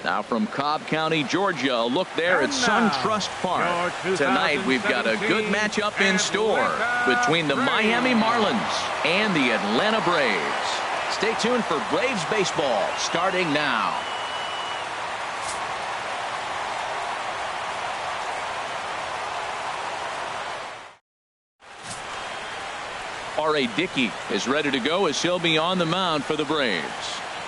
Now from Cobb County, Georgia, a look there at SunTrust Park. Tonight we've got a good matchup in store between the Miami Marlins and the Atlanta Braves. Stay tuned for Braves baseball starting now. R.A. Dickey is ready to go as he'll be on the mound for the Braves.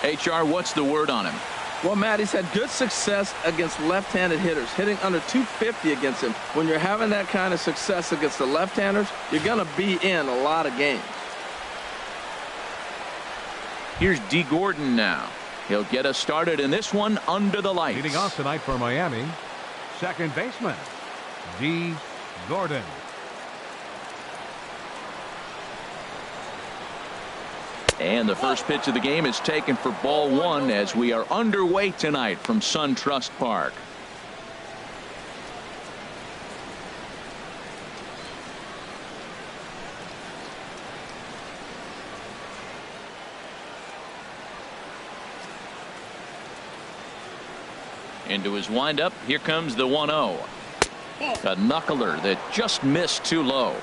HR, what's the word on him? Well, Matt, he's had good success against left-handed hitters, hitting under 250 against him. When you're having that kind of success against the left-handers, you're going to be in a lot of games. Here's D. Gordon now. He'll get us started in this one under the lights. Leading off tonight for Miami, second baseman, D. Gordon. And the first pitch of the game is taken for ball one as we are underway tonight from SunTrust Park. Into his windup, here comes the 1-0. A knuckler that just missed too low.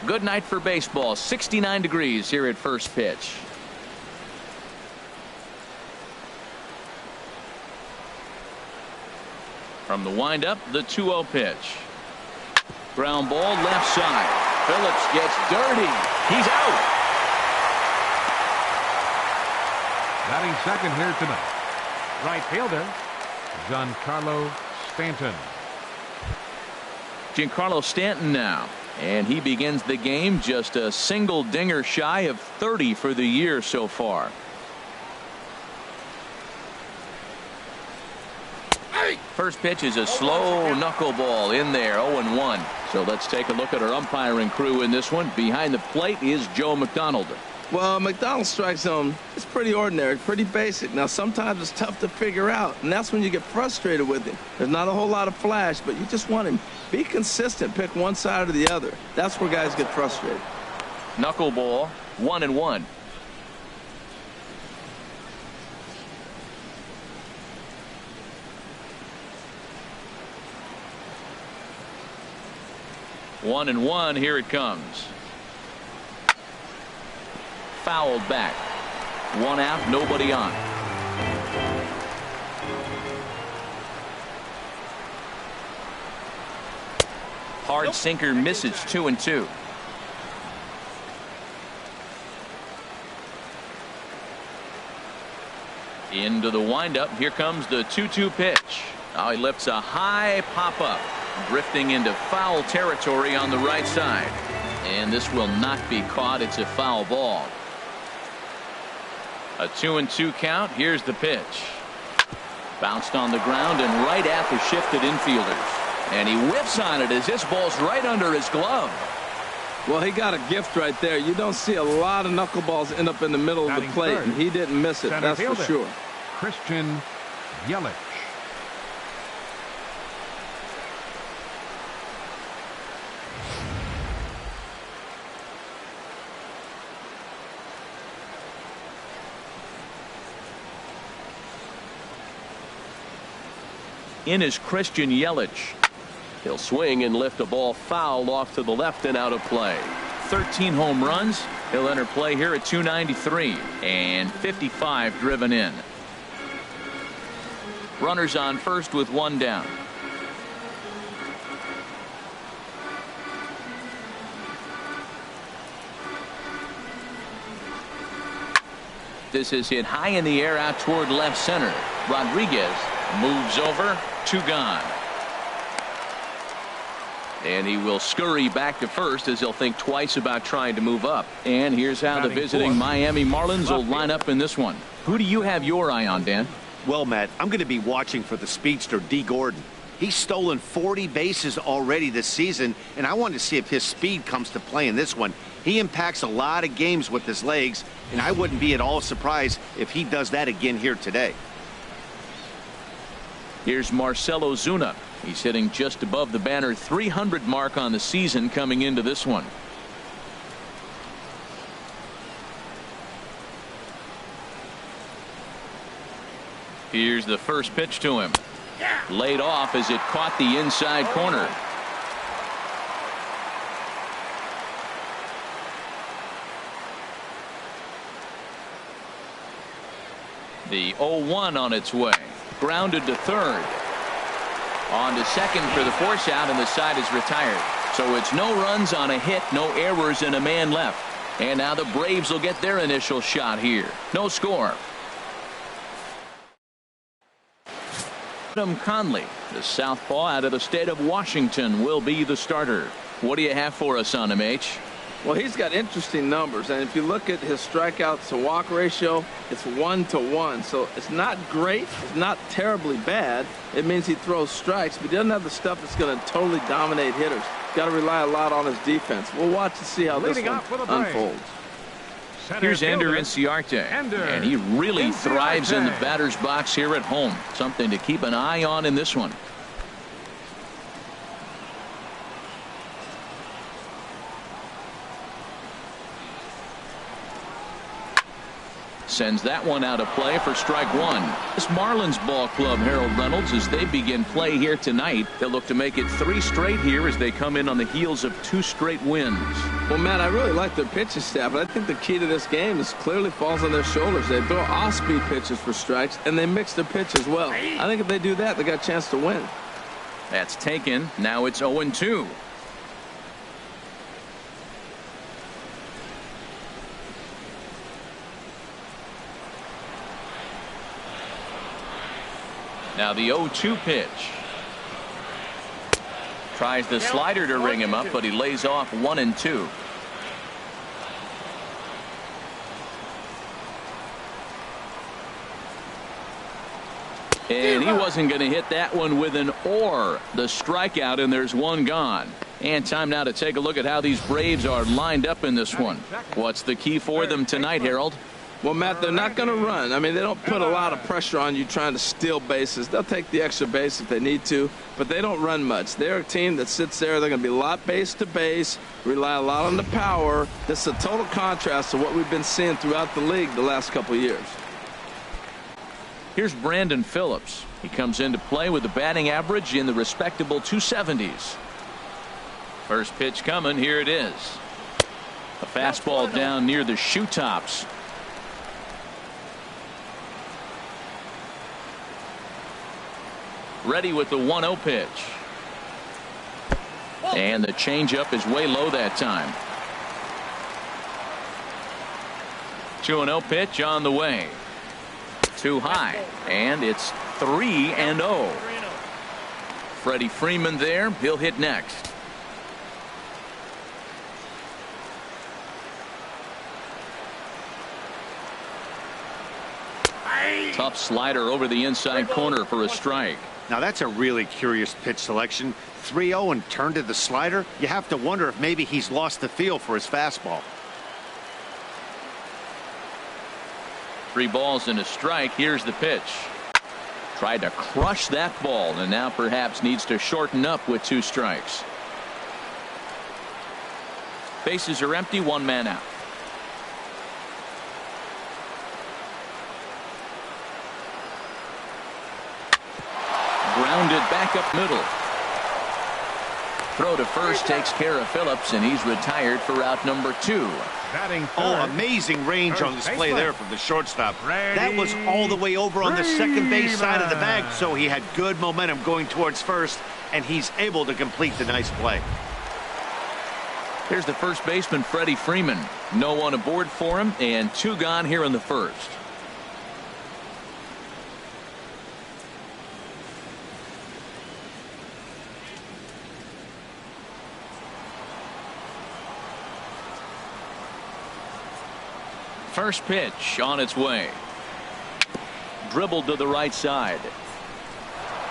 Good night for baseball. 69 degrees here at first pitch. From the windup, the 2-0 pitch. Ground ball left side. Phillips gets dirty. He's out. Batting second here tonight, right fielder Giancarlo Stanton. Giancarlo Stanton now. And he begins the game just a single dinger shy of 30 for the year so far. First pitch is a slow knuckleball in there, 0-1. So let's take a look at our umpiring crew in this one. Behind the plate is Joe McDonald. Well, McDonald's strike zone is pretty ordinary, pretty basic. Now, sometimes it's tough to figure out, and that's when you get frustrated with him. There's not a whole lot of flash, but you just want him. Be consistent. Pick one side or the other. That's where guys get frustrated. Knuckleball, 1-1. One and one. Here it comes. Fouled back. One out, nobody on. Hard sinker misses, 2-2. Into the windup. Here comes the 2-2 pitch. Now he lifts a high pop up, drifting into foul territory on the right side. And this will not be caught. It's a foul ball. A 2-2 count. Here's the pitch. Bounced on the ground and right at the shifted infielders. And he whiffs on it as this ball's right under his glove. Well, he got a gift right there. You don't see a lot of knuckleballs end up in the middle of the plate, and he didn't miss it. That's for sure. Christian Yelich. In is Christian Yelich. He'll swing and lift a ball foul off to the left and out of play. 13 home runs. He'll enter play here at 293 and 55 driven in. Runners on first with one down. This is hit high in the air out toward left center. Rodriguez moves over. 2 gone. And he will scurry back to first as he'll think twice about trying to move up. And here's how the visiting Miami Marlins will line up in this one. Who do you have your eye on, Dan? Well, Matt, I'm going to be watching for the speedster D. Gordon. He's stolen 40 bases already this season, and I want to see if his speed comes to play in this one. He impacts a lot of games with his legs, and I wouldn't be at all surprised if he does that again here today. Here's Marcell Ozuna. He's hitting just above the banner 300 mark on the season coming into this one. Here's the first pitch to him. Laid off as it caught the inside corner. The 0-1 on its way. Grounded to third. On to second for the force out, and the side is retired. So it's no runs on a hit, no errors, and a man left. And now the Braves will get their initial shot here. No score. Adam Conley, the southpaw out of the state of Washington, will be the starter. What do you have for us on him, H? Well, he's got interesting numbers, and if you look at his strikeouts to walk ratio, it's 1-to-1. So it's not great, it's not terribly bad. It means he throws strikes, but he doesn't have the stuff that's going to totally dominate hitters. Got to rely a lot on his defense. We'll watch to see how this one unfolds. Here's Ender Inciarte, and he really thrives in the batter's box here at home. Something to keep an eye on in this one. Sends that one out of play for strike one. This Marlins ball club, Harold Reynolds, as they begin play here tonight, they'll look to make it 3 straight here as they come in on the heels of 2 straight wins. Well, Matt, I really like their pitching staff, but I think the key to this game is clearly falls on their shoulders. They throw off-speed pitches for strikes, and they mix their pitch as well. I think if they do that, they got a chance to win. That's taken. Now it's 0-2. Now the 0-2 pitch. Tries the slider to ring him up, but he lays off 1-2. And he wasn't going to hit that one with an or. The strikeout, and there's one gone. And time now to take a look at how these Braves are lined up in this one. What's the key for them tonight, Harold? Well, Matt, they're not going to run. I mean, they don't put a lot of pressure on you trying to steal bases. They'll take the extra base if they need to, but they don't run much. They're a team that sits there. They're going to be a lot base to base, rely a lot on the power. This is a total contrast to what we've been seeing throughout the league the last couple of years. Here's Brandon Phillips. He comes into play with a batting average in the respectable 270s. First pitch coming. Here it is. A fastball down near the shoe tops. Ready with the 1-0 pitch. And the changeup is way low that time. 2-0 pitch on the way. Too high. And it's 3-0. Freddie Freeman there. He'll hit next. Tough slider over the inside corner for a strike. Now that's a really curious pitch selection. 3-0 and turned to the slider. You have to wonder if maybe he's lost the feel for his fastball. 3 balls and a strike. Here's the pitch. Tried to crush that ball, and now perhaps needs to shorten up with 2 strikes. Bases are empty, 1 man out. Grounded back up middle. Throw to first takes care of Phillips, and he's retired for out number 2. Oh, amazing range on display there from the shortstop. That was all the way over on the second base side of the bag, so he had good momentum going towards first, and he's able to complete the nice play. Here's the first baseman, Freddie Freeman. No one aboard for him, and 2 gone here in the first. First pitch on its way. Dribbled to the right side.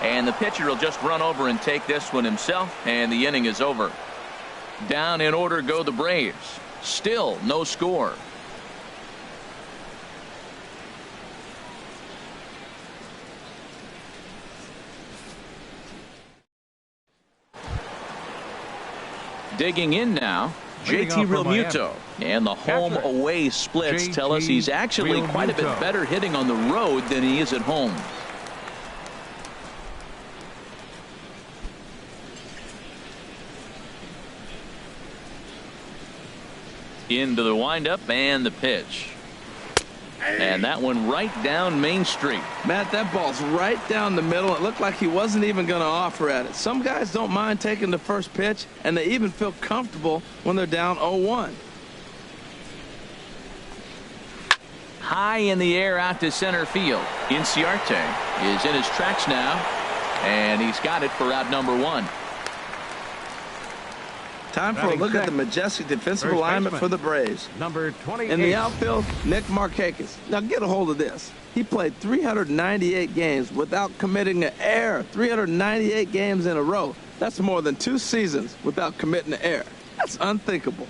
And the pitcher will just run over and take this one himself, and the inning is over. Down in order go the Braves. Still no score. Digging in now, JT Realmuto. And the home-away splits tell us he's actually quite a bit better hitting on the road than he is at home. Into the windup and the pitch. And that one right down Main Street. Matt, that ball's right down the middle. It looked like he wasn't even going to offer at it. Some guys don't mind taking the first pitch, and they even feel comfortable when they're down 0-1. High in the air out to center field. Inciarte is in his tracks now, and he's got it for out number 1. Time for a look at the majestic defensive alignment for the Braves. Number 28. In the outfield, Nick Markakis. Now get a hold of this. He played 398 games without committing an error. 398 games in a row. That's more than 2 seasons without committing an error. That's unthinkable.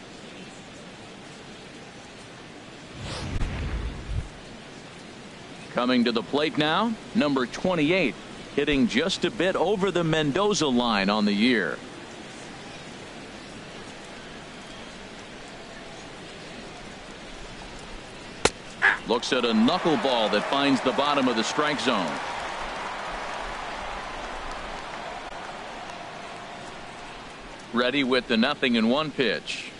Coming to the plate now, number 28, hitting just a bit over the Mendoza line on the year. Looks at a knuckleball that finds the bottom of the strike zone. Ready with the 0-1 pitch.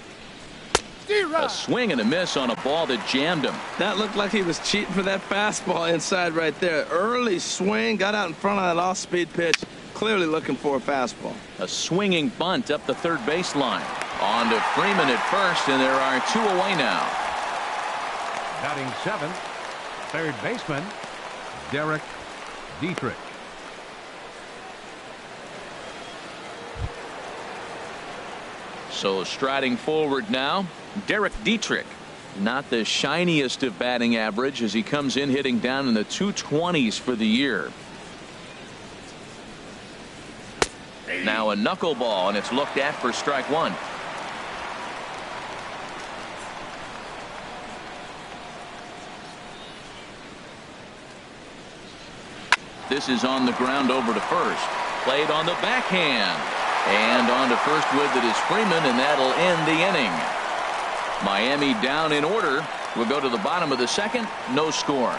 A swing and a miss on a ball that jammed him. That looked like he was cheating for that fastball inside right there. Early swing, got out in front of that off-speed pitch. Clearly looking for a fastball. A swinging bunt up the third baseline. On to Freeman at first, and there are 2 away now. Batting 7th, third baseman, Derek Dietrich. So striding forward now, Derek Dietrich. Not the shiniest of batting average as he comes in hitting down in the 220s for the year. Now a knuckleball, and it's looked at for strike 1. This is on the ground over to first. Played on the backhand. And on to first with it is Freeman, and that'll end the inning. Miami down in order. We'll go to the bottom of the second. No score.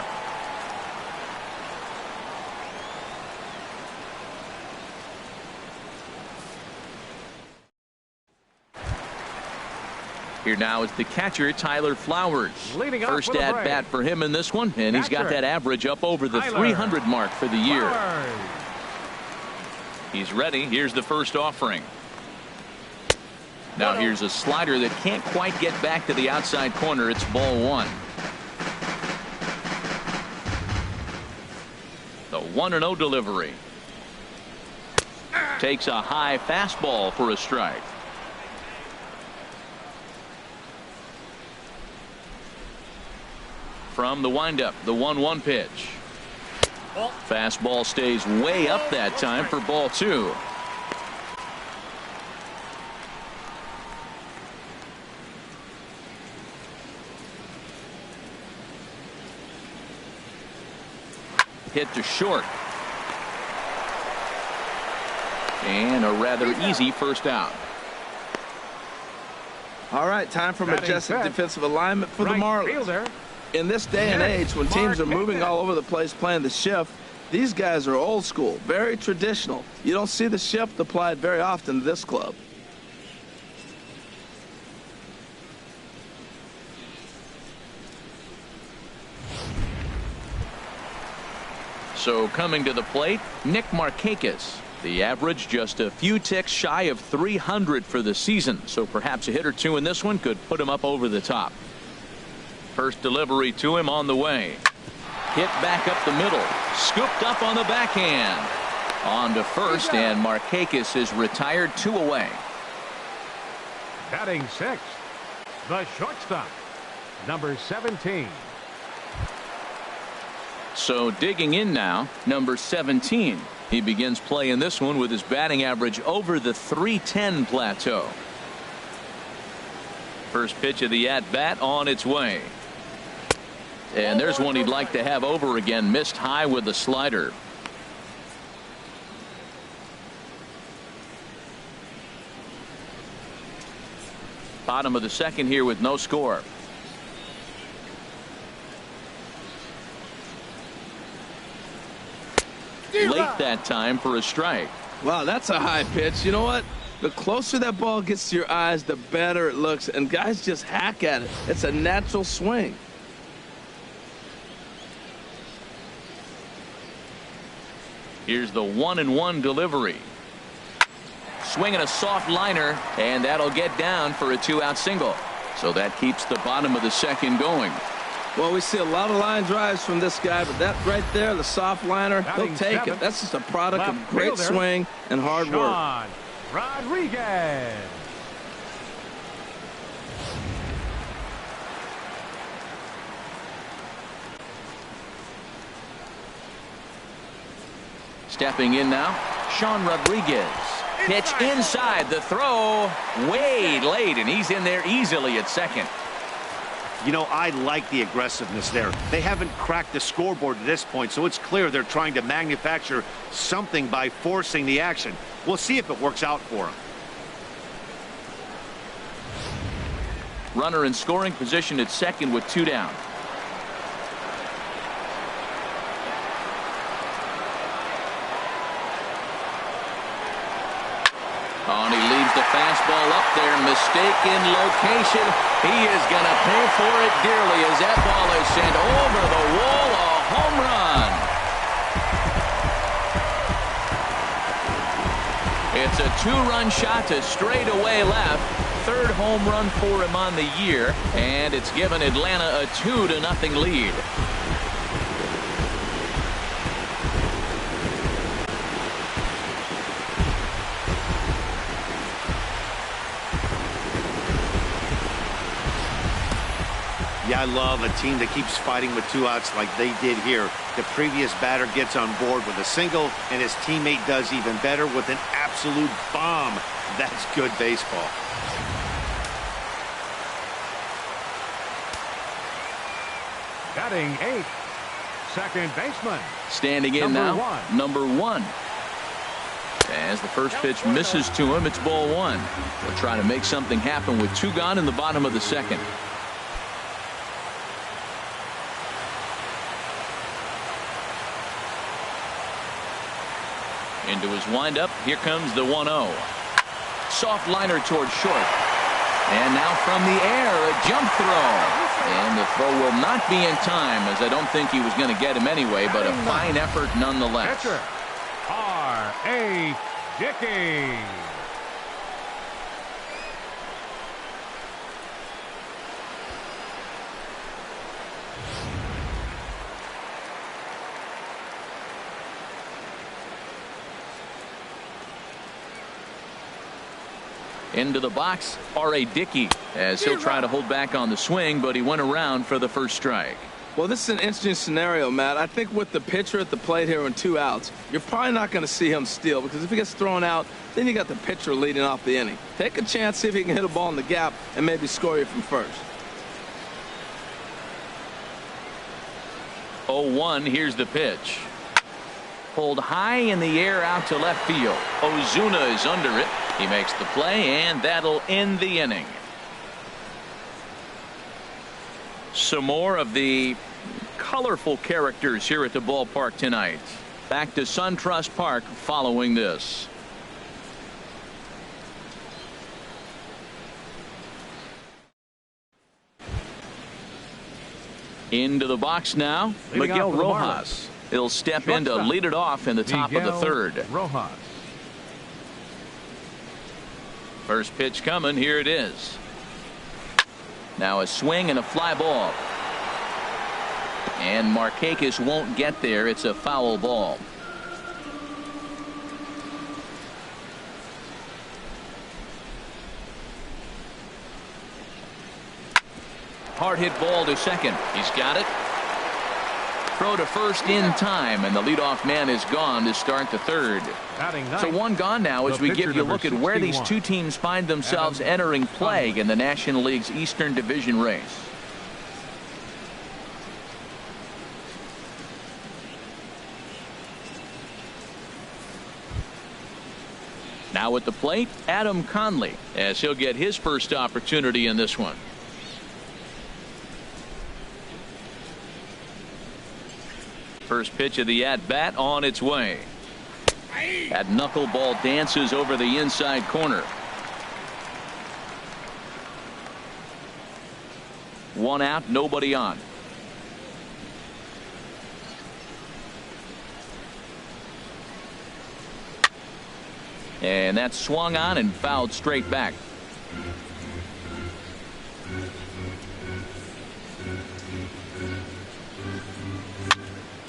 Here now is the catcher, Tyler Flowers. First at bat for him in this one, and he's got that average up over the 300 mark for the year. He's ready. Here's the first offering. Now here's a slider that can't quite get back to the outside corner. It's ball 1. The 1-0 delivery. Takes a high fastball for a strike. From the windup, the 1-1 pitch. Fastball stays way up that time for ball 2. Hit to short. And a rather easy first out. All right, time for majestic defensive alignment for the Marlins. In this day and age, when teams are moving all over the place playing the shift, these guys are old school, very traditional. You don't see the shift applied very often to this club. So coming to the plate, Nick Markakis. The average just a few ticks shy of 300 for the season, so perhaps a hit or two in this one could put him up over the top. First delivery to him on the way. Hit back up the middle. Scooped up on the backhand. On to first, and Markakis is retired, 2 away. Batting 6th, the shortstop, number 17. So digging in now, number 17. He begins play in this one with his batting average over the 310 plateau. First pitch of the at-bat on its way. And there's one he'd like to have over again. Missed high with the slider. Bottom of the second here with no score. Late that time for a strike. Wow, that's a high pitch. You know what? The closer that ball gets to your eyes, the better it looks, and guys just hack at it. It's a natural swing. Here's the 1-1 delivery. Swinging a soft liner, and that'll get down for a 2-out single. So that keeps the bottom of the second going. Well, we see a lot of line drives from this guy, but that right there, the soft liner, he'll take it. That's just a product of great swing and hard work. Rodriguez. Stepping in now, Sean Rodriguez. Pitch inside, the throw way late, and he's in there easily at second. You know, I like the aggressiveness there. They haven't cracked the scoreboard at this point, so it's clear they're trying to manufacture something by forcing the action. We'll see if it works out for them. Runner in scoring position at second with 2 down. Oh, and he leaves the fastball up there. Mistaken location. He is going to pay for it dearly as that ball is sent over the wall. A home run. It's a 2-run shot to straightaway left. 3rd home run for him on the year, and it's given Atlanta a 2-0 lead. Yeah, I love a team that keeps fighting with 2 outs like they did here. The previous batter gets on board with a single, and his teammate does even better with an absolute bomb. That's good baseball. Batting 8th, second baseman. Standing in now, number 1. As the first pitch misses to him, it's ball 1. They'll try to make something happen with 2 gone in the bottom of the second. Into his windup, here comes the 1-0. Soft liner towards short. And now from the air, a jump throw. And the throw will not be in time, as I don't think he was going to get him anyway, but a fine effort nonetheless. Pitcher, R.A. Dickey. Into the box, R.A. Dickey, as he'll try to hold back on the swing, but he went around for the first strike. Well, this is an interesting scenario, Matt. I think with the pitcher at the plate here on 2 outs, you're probably not going to see him steal, because if he gets thrown out, then you got the pitcher leading off the inning. Take a chance, see if he can hit a ball in the gap and maybe score you from first. 0-1, here's the pitch. Pulled high in the air out to left field. Ozuna is under it. He makes the play, and that'll end the inning. Some more of the colorful characters here at the ballpark tonight. Back to SunTrust Park following this. Into the box now, Miguel Rojas. He'll step in to lead it off in the top of the 3rd. Rojas. First pitch coming. Here it is. Now a swing and a fly ball. And Markakis won't get there. It's a foul ball. Hard hit ball to second. He's got it. Throw to first in time, and the leadoff man is gone to start the 3rd. So 1 gone now as we give you a look at where these 2 teams find themselves entering play in the National League's Eastern Division race. Now at the plate, Adam Conley, as he'll get his first opportunity in this one. First pitch of the at-bat on its way. That knuckleball dances over the inside corner. One out, nobody on. And that's swung on and fouled straight back.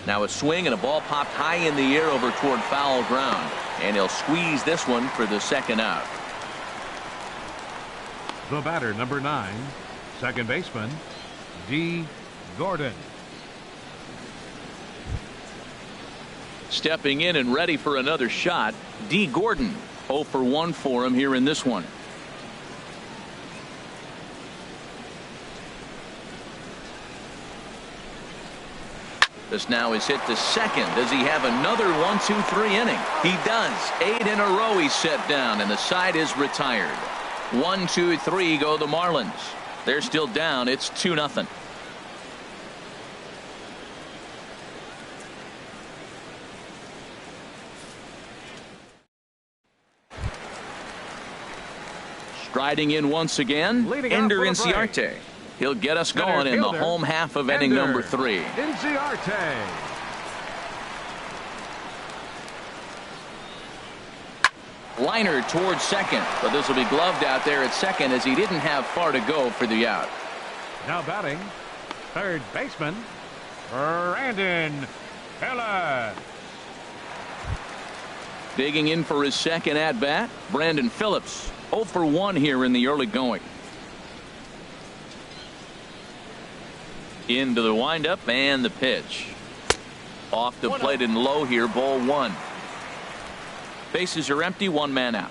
Now a swing and a ball popped high in the air over toward foul ground. And he'll squeeze this one for the second out. The batter, number 9, second baseman, D. Gordon. Stepping in and ready for another shot, D. Gordon. 0 for 1 for him here in this one. This now is hit to second. Does he have another 1-2-3 inning? He does. 8 in a row he's set down, and the side is retired. 1-2-3 go the Marlins. They're still down. It's 2-0. Striding in once again, Ender Inciarte. He'll get us going in the home half of inning number 3. Inciarte. Liner towards second, but this will be gloved out there at second as he didn't have far to go for the out. Now batting, third baseman, Brandon Phillips. Digging in for his second at bat, Brandon Phillips. 0 for 1 here in the early going. Into the windup and the pitch. Off the plate and low here, ball 1. Bases are empty, 1 man out.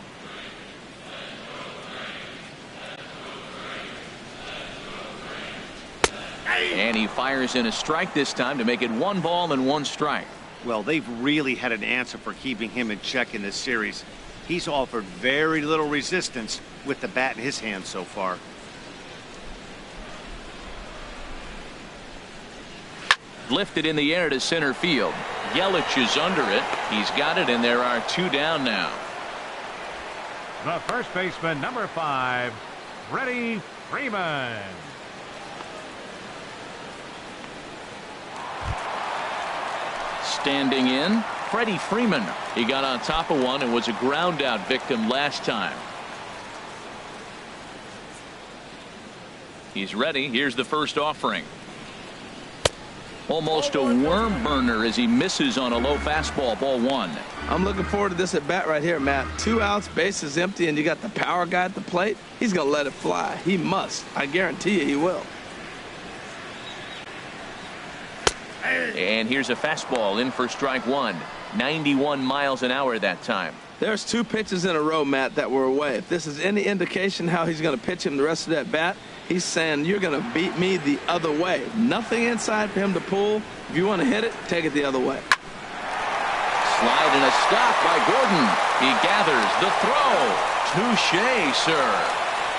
And he fires in a strike this time to make it 1 ball and 1 strike. Well, they've really had an answer for keeping him in check in this series. He's offered very little resistance with the bat in his hand so far. Lifted in the air to center field. Yelich is under it. He's got it, and there are 2 down now. The first baseman, number 5, Freddie Freeman. Standing in, Freddie Freeman. He got on top of one and was a ground out victim last time. He's ready. Here's the first offering. Almost a worm burner as he misses on a low fastball, ball 1. I'm looking forward to this at bat right here, Matt. 2 outs, bases empty, and you got the power guy at the plate. He's going to let it fly. He must. I guarantee you he will. And here's a fastball in for strike 1. 91 miles an hour that time. There's 2 pitches in a row, Matt, that were away. If this is any indication how he's going to pitch him the rest of that bat, he's saying you're going to beat me the other way. Nothing inside for him to pull. If you want to hit it, take it the other way. Slide and a stop by Gordon. He gathers the throw. Touché, sir.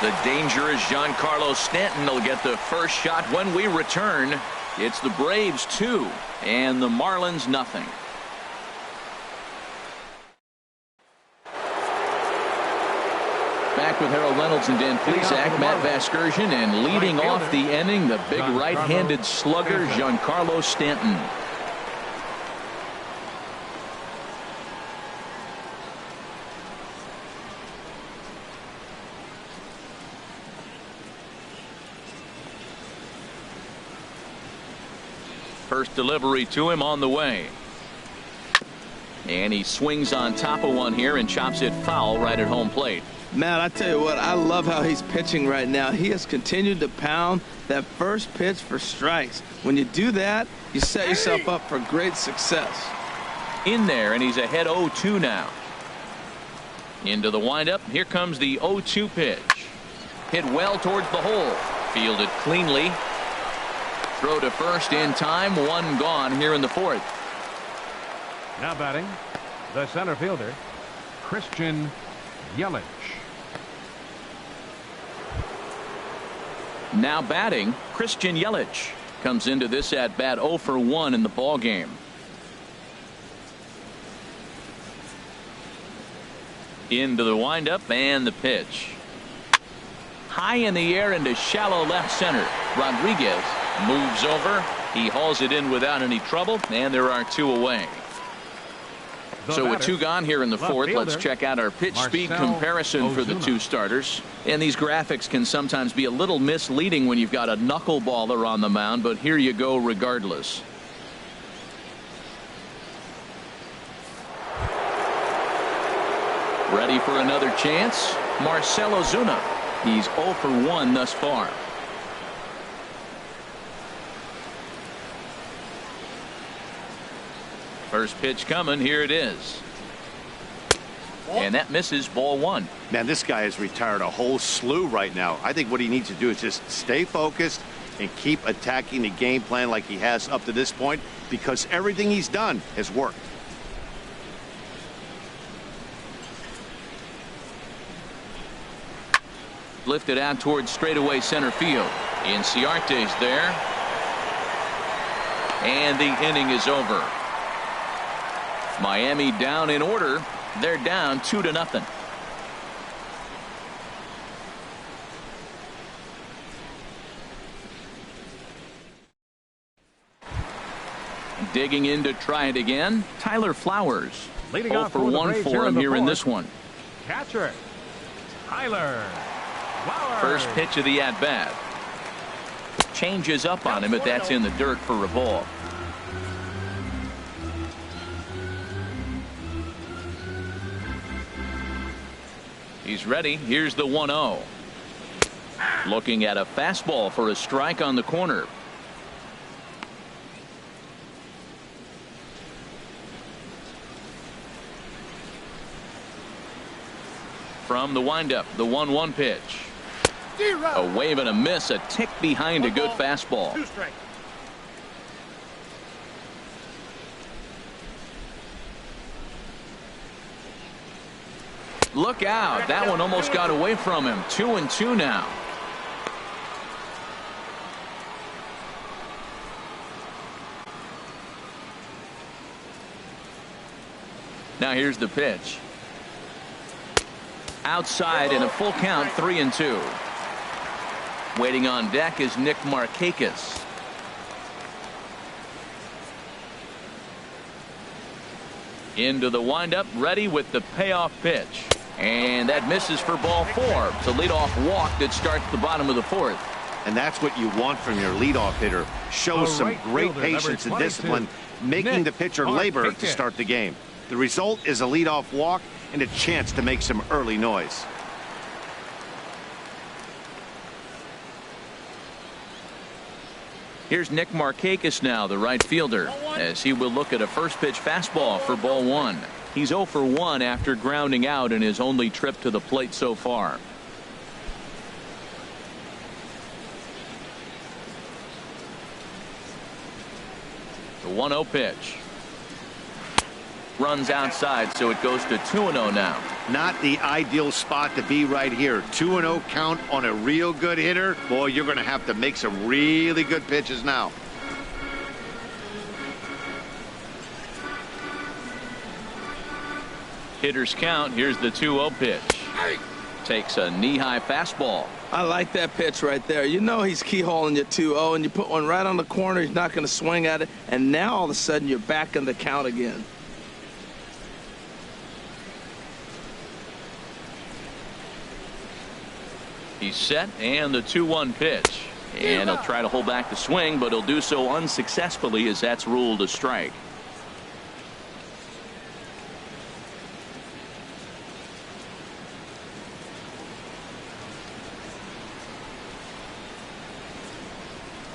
The dangerous Giancarlo Stanton will get the first shot when we return. It's the Braves 2 and the Marlins nothing. Back with Harold Reynolds and Dan Plesac, Matt Vasgersian, and leading off the inning, the big right-handed slugger, Giancarlo Stanton. First delivery to him on the way. And he swings on top of one here and chops it foul right at home plate. Matt, I tell you what, I love how he's pitching right now. He has continued to pound that first pitch for strikes. When you do that, you set yourself up for great success. In there, and he's ahead 0-2 now. Into the windup. Here comes the 0-2 pitch. Hit well towards the hole. Fielded cleanly. Throw to first in time. 1 gone here in the 4th. Now batting, the center fielder, Christian Yelich. Now batting, Christian Yelich comes into this at bat 0 for 1 in the ball game. Into the windup and the pitch. High in the air into shallow left center. Rodriguez moves over. He hauls it in without any trouble, and there are 2 away. So with 2 gone here in the 4th, let's check out our pitch speed comparison for the 2 starters. And these graphics can sometimes be a little misleading when you've got a knuckleballer on the mound, but here you go regardless. Ready for another chance? Marcell Ozuna. He's 0 for 1 thus far. First pitch coming. Here it is. And that misses, ball 1. Man, this guy has retired a whole slew right now. I think what he needs to do is just stay focused and keep attacking the game plan like he has up to this point, because everything he's done has worked. Lifted out towards straightaway center field. Inciarte's there. And the inning is over. Miami down in order. They're down 2-0. Digging in to try it again. Tyler Flowers. Leading 0 off for for the 1 Braves for him here in 4th. this one. Catcher Tyler Flowers. First pitch of the at-bat. Changes up on him, but that's in the dirt for a ball. He's ready. Here's the 1-0. Looking at a fastball for a strike on the corner. From the windup, the 1-1 pitch. A wave and a miss, a tick behind a good fastball. 2 strikes. Look out. That one almost got away from him. 2-2 now. Now here's the pitch. Outside in a full count, 3-2. Waiting on deck is Nick Markakis. Into the windup, ready with the payoff pitch. And that misses for ball 4. It's a leadoff walk that starts the bottom of the 4th. And that's what you want from your leadoff hitter. Shows some great patience and discipline, making the pitcher labor to start the game. The result is a leadoff walk and a chance to make some early noise. Here's Nick Markakis now, the right fielder, as he will look at a first pitch fastball for ball 1. He's 0 for 1 after grounding out in his only trip to the plate so far. The 1-0 pitch. Runs outside, so it goes to 2-0 now. Not the ideal spot to be right here. 2-0 count on a real good hitter. Boy, you're going to have to make some really good pitches now. Hitters count. Here's the 2-0 pitch. Takes a knee-high fastball. I like that pitch right there. You know he's keyholing your 2-0, and you put one right on the corner. He's not going to swing at it, and now all of a sudden you're back in the count again. He's set, and the 2-1 pitch. And he'll try to hold back the swing, but he'll do so unsuccessfully as that's ruled a strike.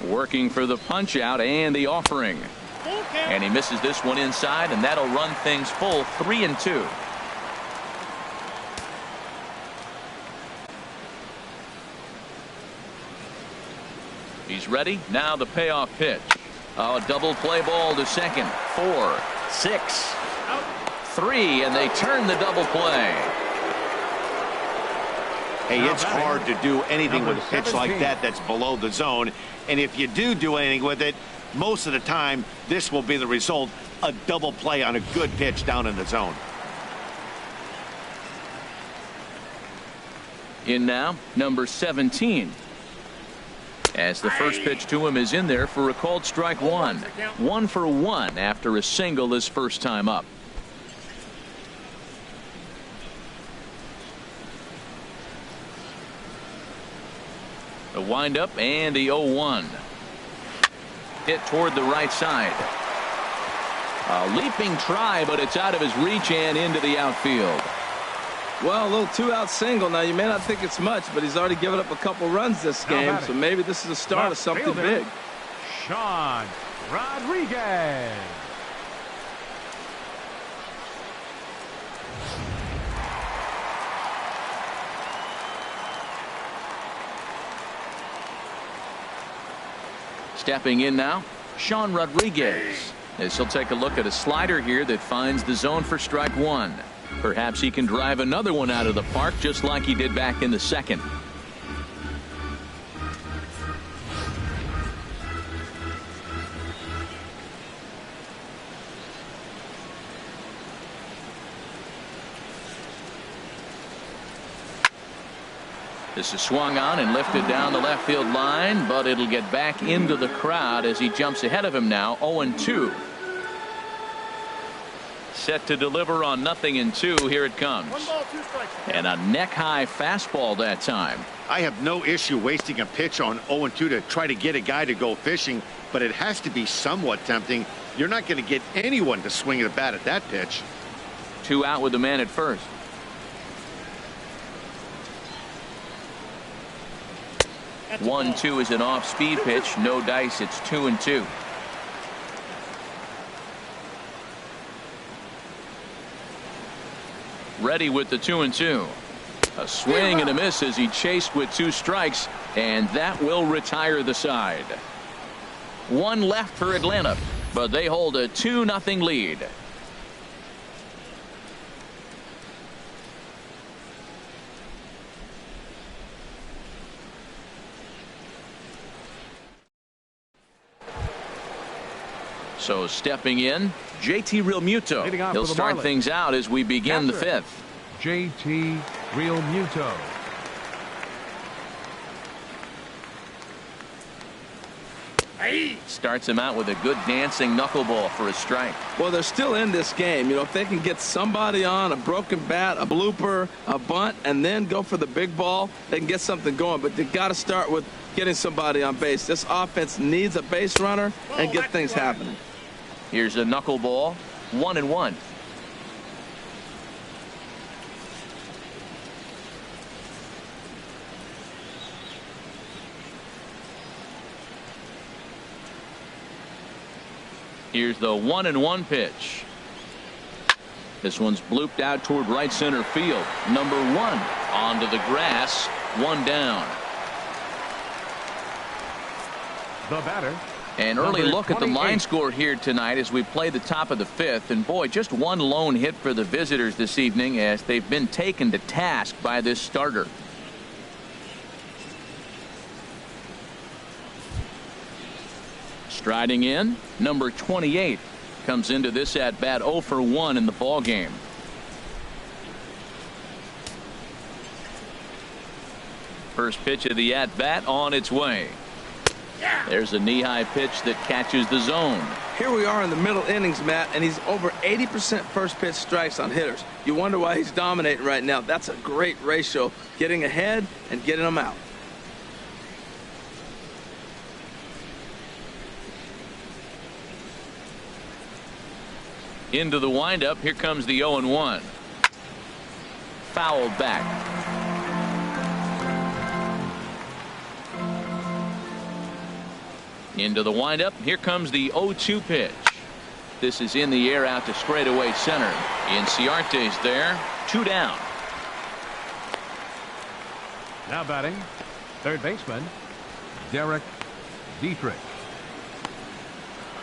Working for the punch out and the offering. And he misses this one inside, and that'll run things full 3-2. He's ready. Now the payoff pitch. A double play ball to second. 4, 6, 3, and they turn the double play. Hey, it's hard to do anything with a pitch like that that's below the zone. And if you do anything with it, most of the time, this will be the result. A double play on a good pitch down in the zone. In now, number 17. As the first pitch to him is in there for a called strike one. 1 for 1 after a single his first time up. The windup and the 0-1. Hit toward the right side. A leaping try, but it's out of his reach and into the outfield. Well, a little two-out single. Now, you may not think it's much, but he's already given up a couple runs this game, so maybe this is the start of something big. Sean Rodriguez. Stepping in now, Sean Rodriguez, as he'll take a look at a slider here that finds the zone for strike one. Perhaps he can drive another one out of the park just like he did back in the second. This is swung on and lifted down the left field line, but it'll get back into the crowd as he jumps ahead of him now. 0-2. Set to deliver on 0-2. Here it comes. 1 ball, 2 strikes. And a neck-high fastball that time. I have no issue wasting a pitch on 0-2 to try to get a guy to go fishing, but it has to be somewhat tempting. You're not going to get anyone to swing at a bat at that pitch. 2 out with the man at first. That's 1-2 is an off-speed pitch. No dice. It's 2-2. Ready with the 2-2. A swing and a miss as he chased with 2 strikes, and that will retire the side. 1 left for Atlanta, but they hold a 2-0 lead. So stepping in, JT Realmuto. He'll start things out as we begin the 5th. JT Realmuto. Starts him out with a good dancing knuckleball for a strike. Well, they're still in this game. You know, if they can get somebody on a broken bat, a blooper, a bunt, and then go for the big ball, they can get something going. But they got to start with getting somebody on base. This offense needs a base runner and get things happening. Here's a knuckleball. 1-1. Here's the 1-1 pitch. This one's blooped out toward right center field. Number 1 onto the grass. 1 down. The batter. An early look at the 28. line score here tonight as we play the top of the 5th. And boy, just 1 lone hit for the visitors this evening as they've been taken to task by this starter. Striding in, number 28 comes into this at bat 0 for 1 in the ball game. First pitch of the at bat on its way. There's a knee-high pitch that catches the zone. Here we are in the middle innings, Matt, and he's over 80% first pitch strikes on hitters. You wonder why he's dominating right now. That's a great ratio, getting ahead and getting them out. Into the windup. Here comes the 0-1. Fouled back. Into the windup. Here comes the 0-2 pitch. This is in the air out to straightaway center. Inciarte's there. 2 down. Now batting, third baseman, Derek Dietrich.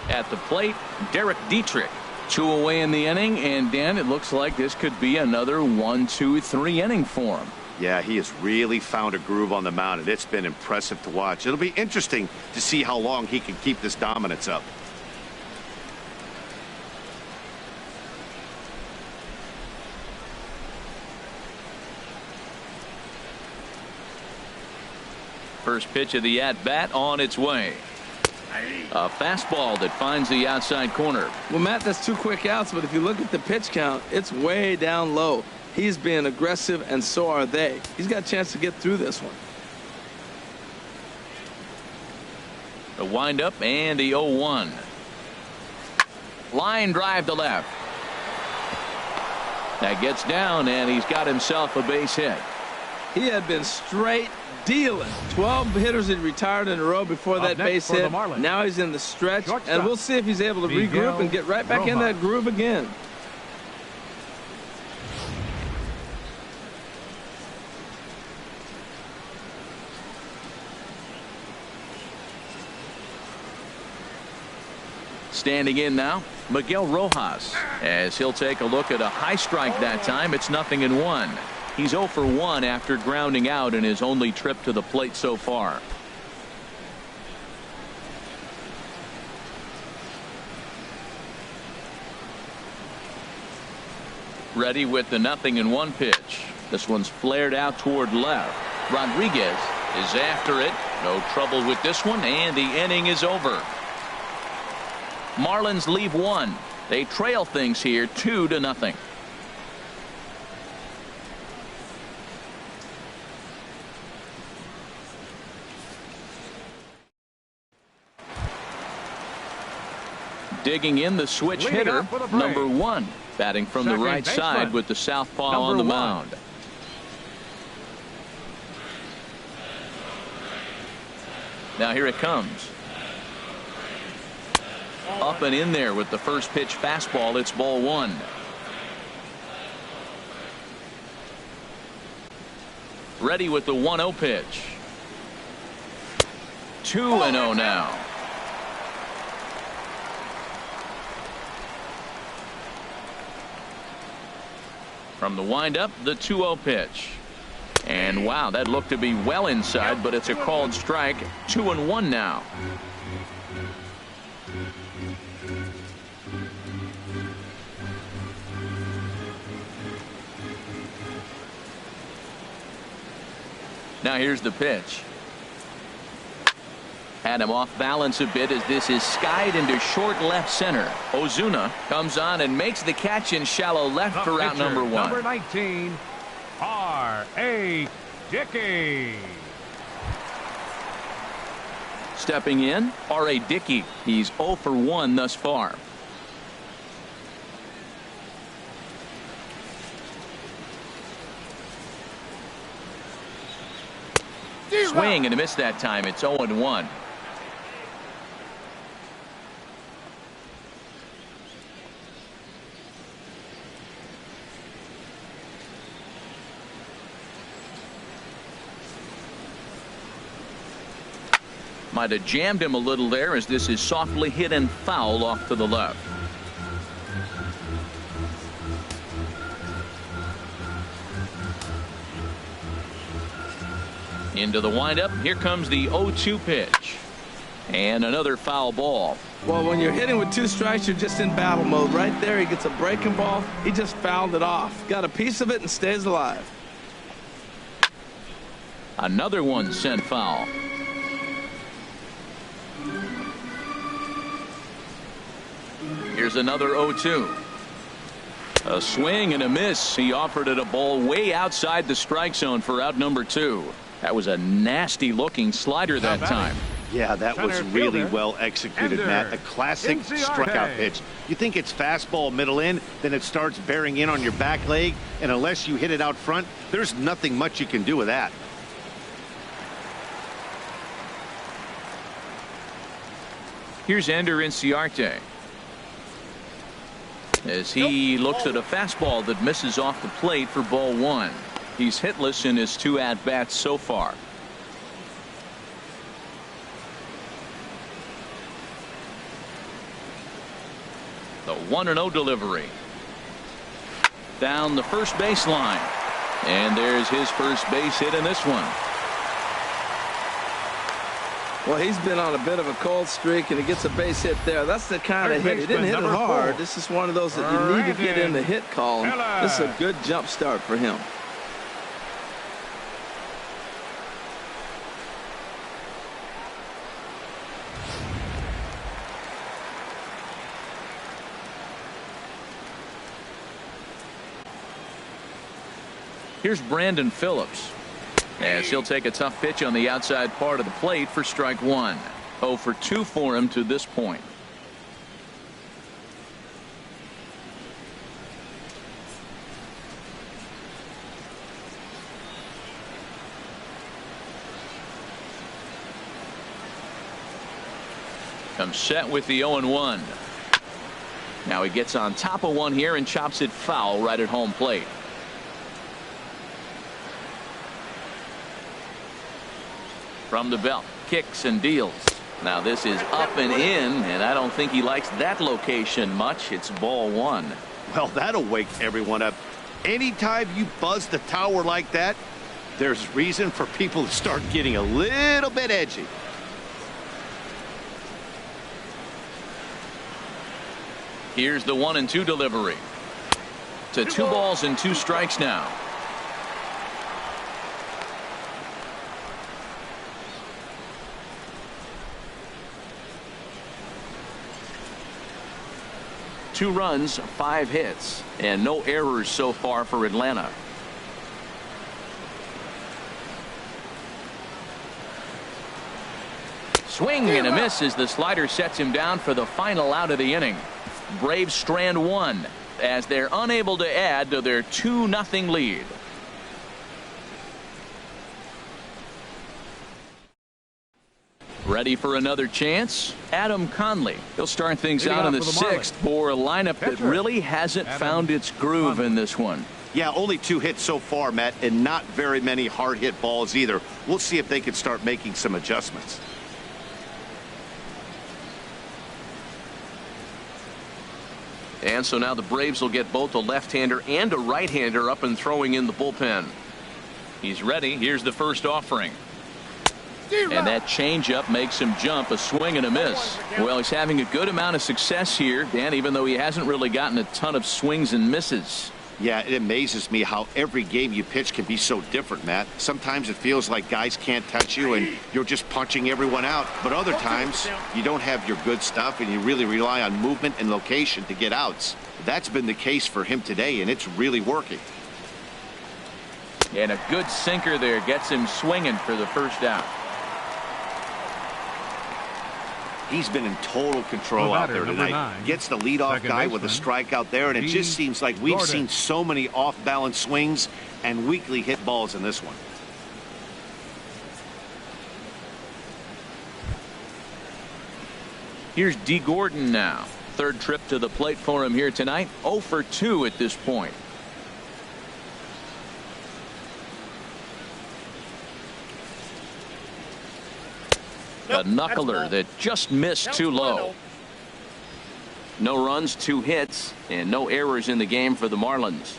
At the plate, Derek Dietrich. 2 away in the inning, and Dan, it looks like this could be another 1-2-3 inning for him. Yeah, he has really found a groove on the mound, and it's been impressive to watch. It'll be interesting to see how long he can keep this dominance up. First pitch of the at-bat on its way. A fastball that finds the outside corner. Well, Matt, that's 2 quick outs, but if you look at the pitch count, it's way down low. He's being aggressive, and so are they. He's got a chance to get through this one. The windup and the 0-1. Line drive to left. That gets down, and he's got himself a base hit. He had been straight dealing. 12 hitters had retired in a row before that base hit. Now he's in the stretch, and we'll see if he's able to regroup and get right back in that groove again. Standing in now, Miguel Rojas, as he'll take a look at a high strike that time. It's 0-1. He's 0 for 1 after grounding out in his only trip to the plate so far. Ready with the 0-1 pitch. This one's flared out toward left. Rodriguez is after it. No trouble with this one, and the inning is over. Marlins leave 1. They trail things here 2-0. Digging in the switch hitter, number 1, batting from the right side with the southpaw on the mound. Now here it comes. Up and in there with the first pitch fastball. It's ball 1. Ready with the 1-0 pitch. 2-0 now. From the windup, the 2-0 pitch. And wow, that looked to be well inside, but it's a called strike. 2-1 now. Now here's the pitch. Had him off balance a bit as this is skied into short left center. Ozuna comes on and makes the catch in shallow left for out number 1. Number 19, R.A. Dickey. Stepping in, R.A. Dickey. He's 0 for 1 thus far. Swing and a miss that time. It's 0-1. Might have jammed him a little there as this is softly hit and foul off to the left. Into the windup. Here comes the 0-2 pitch. And another foul ball. Well, when you're hitting with 2 strikes, you're just in battle mode. Right there, he gets a breaking ball. He just fouled it off. Got a piece of it and stays alive. Another one sent foul. Here's another 0-2. A swing and a miss. He offered it a ball way outside the strike zone for out number 2. That was a nasty looking slider that time. Yeah, that was really well executed, Matt. A classic strikeout pitch. You think it's fastball middle in, then it starts bearing in on your back leg, and unless you hit it out front, there's nothing much you can do with that. Here's Ender Inciarte as he looks at a fastball that misses off the plate for ball 1. He's hitless in his 2 at-bats so far. The 1-0 delivery. Down the first baseline. And there's his first base hit in this one. Well, he's been on a bit of a cold streak, and he gets a base hit there. That's the kind of hit. He didn't hit it hard. This is one of those that you need to get in the hit column. This is a good jump start for him. Here's Brandon Phillips, as he'll take a tough pitch on the outside part of the plate for strike one. 0 for 2 for him to this point. Comes set with the 0-1. Now he gets on top of one here and chops it foul right at home plate. From the belt, kicks and deals. Now this is up and in, and I don't think he likes that location much. It's ball one. Well, that'll wake everyone up. Anytime you buzz the tower like that, there's reason for people to start getting a little bit edgy. Here's the 1-2 delivery. To 2 balls and 2 strikes now. Two runs, 5 hits, and no errors so far for Atlanta. Swing and a miss as the slider sets him down for the final out of the inning. Braves strand one as they're unable to add to their 2-0 lead. Ready for another chance? Adam Conley. He'll start things out in the 6th for a lineup that really hasn't found its groove in this one. Yeah, only 2 hits so far, Matt, and not very many hard hit balls either. We'll see if they can start making some adjustments. And so now the Braves will get both a left-hander and a right-hander up and throwing in the bullpen. He's ready. Here's the first offering. And that changeup makes him jump. A swing and a miss. Well, he's having a good amount of success here, Dan, even though he hasn't really gotten a ton of swings and misses. Yeah, it amazes me how every game you pitch can be so different, Matt. Sometimes it feels like guys can't touch you and you're just punching everyone out. But other times you don't have your good stuff and you really rely on movement and location to get outs. That's been the case for him today, and it's really working. And a good sinker there gets him swinging for the first out. He's been in total control out there tonight. Gets the leadoff guy with a strikeout there, and it just seems like we've seen so many off-balance swings and weakly hit balls in this one. Here's D. Gordon now. 3rd trip to the plate for him here tonight. 0 for 2 at this point. A knuckler that just missed too low. No runs, 2 hits, and no errors in the game for the Marlins.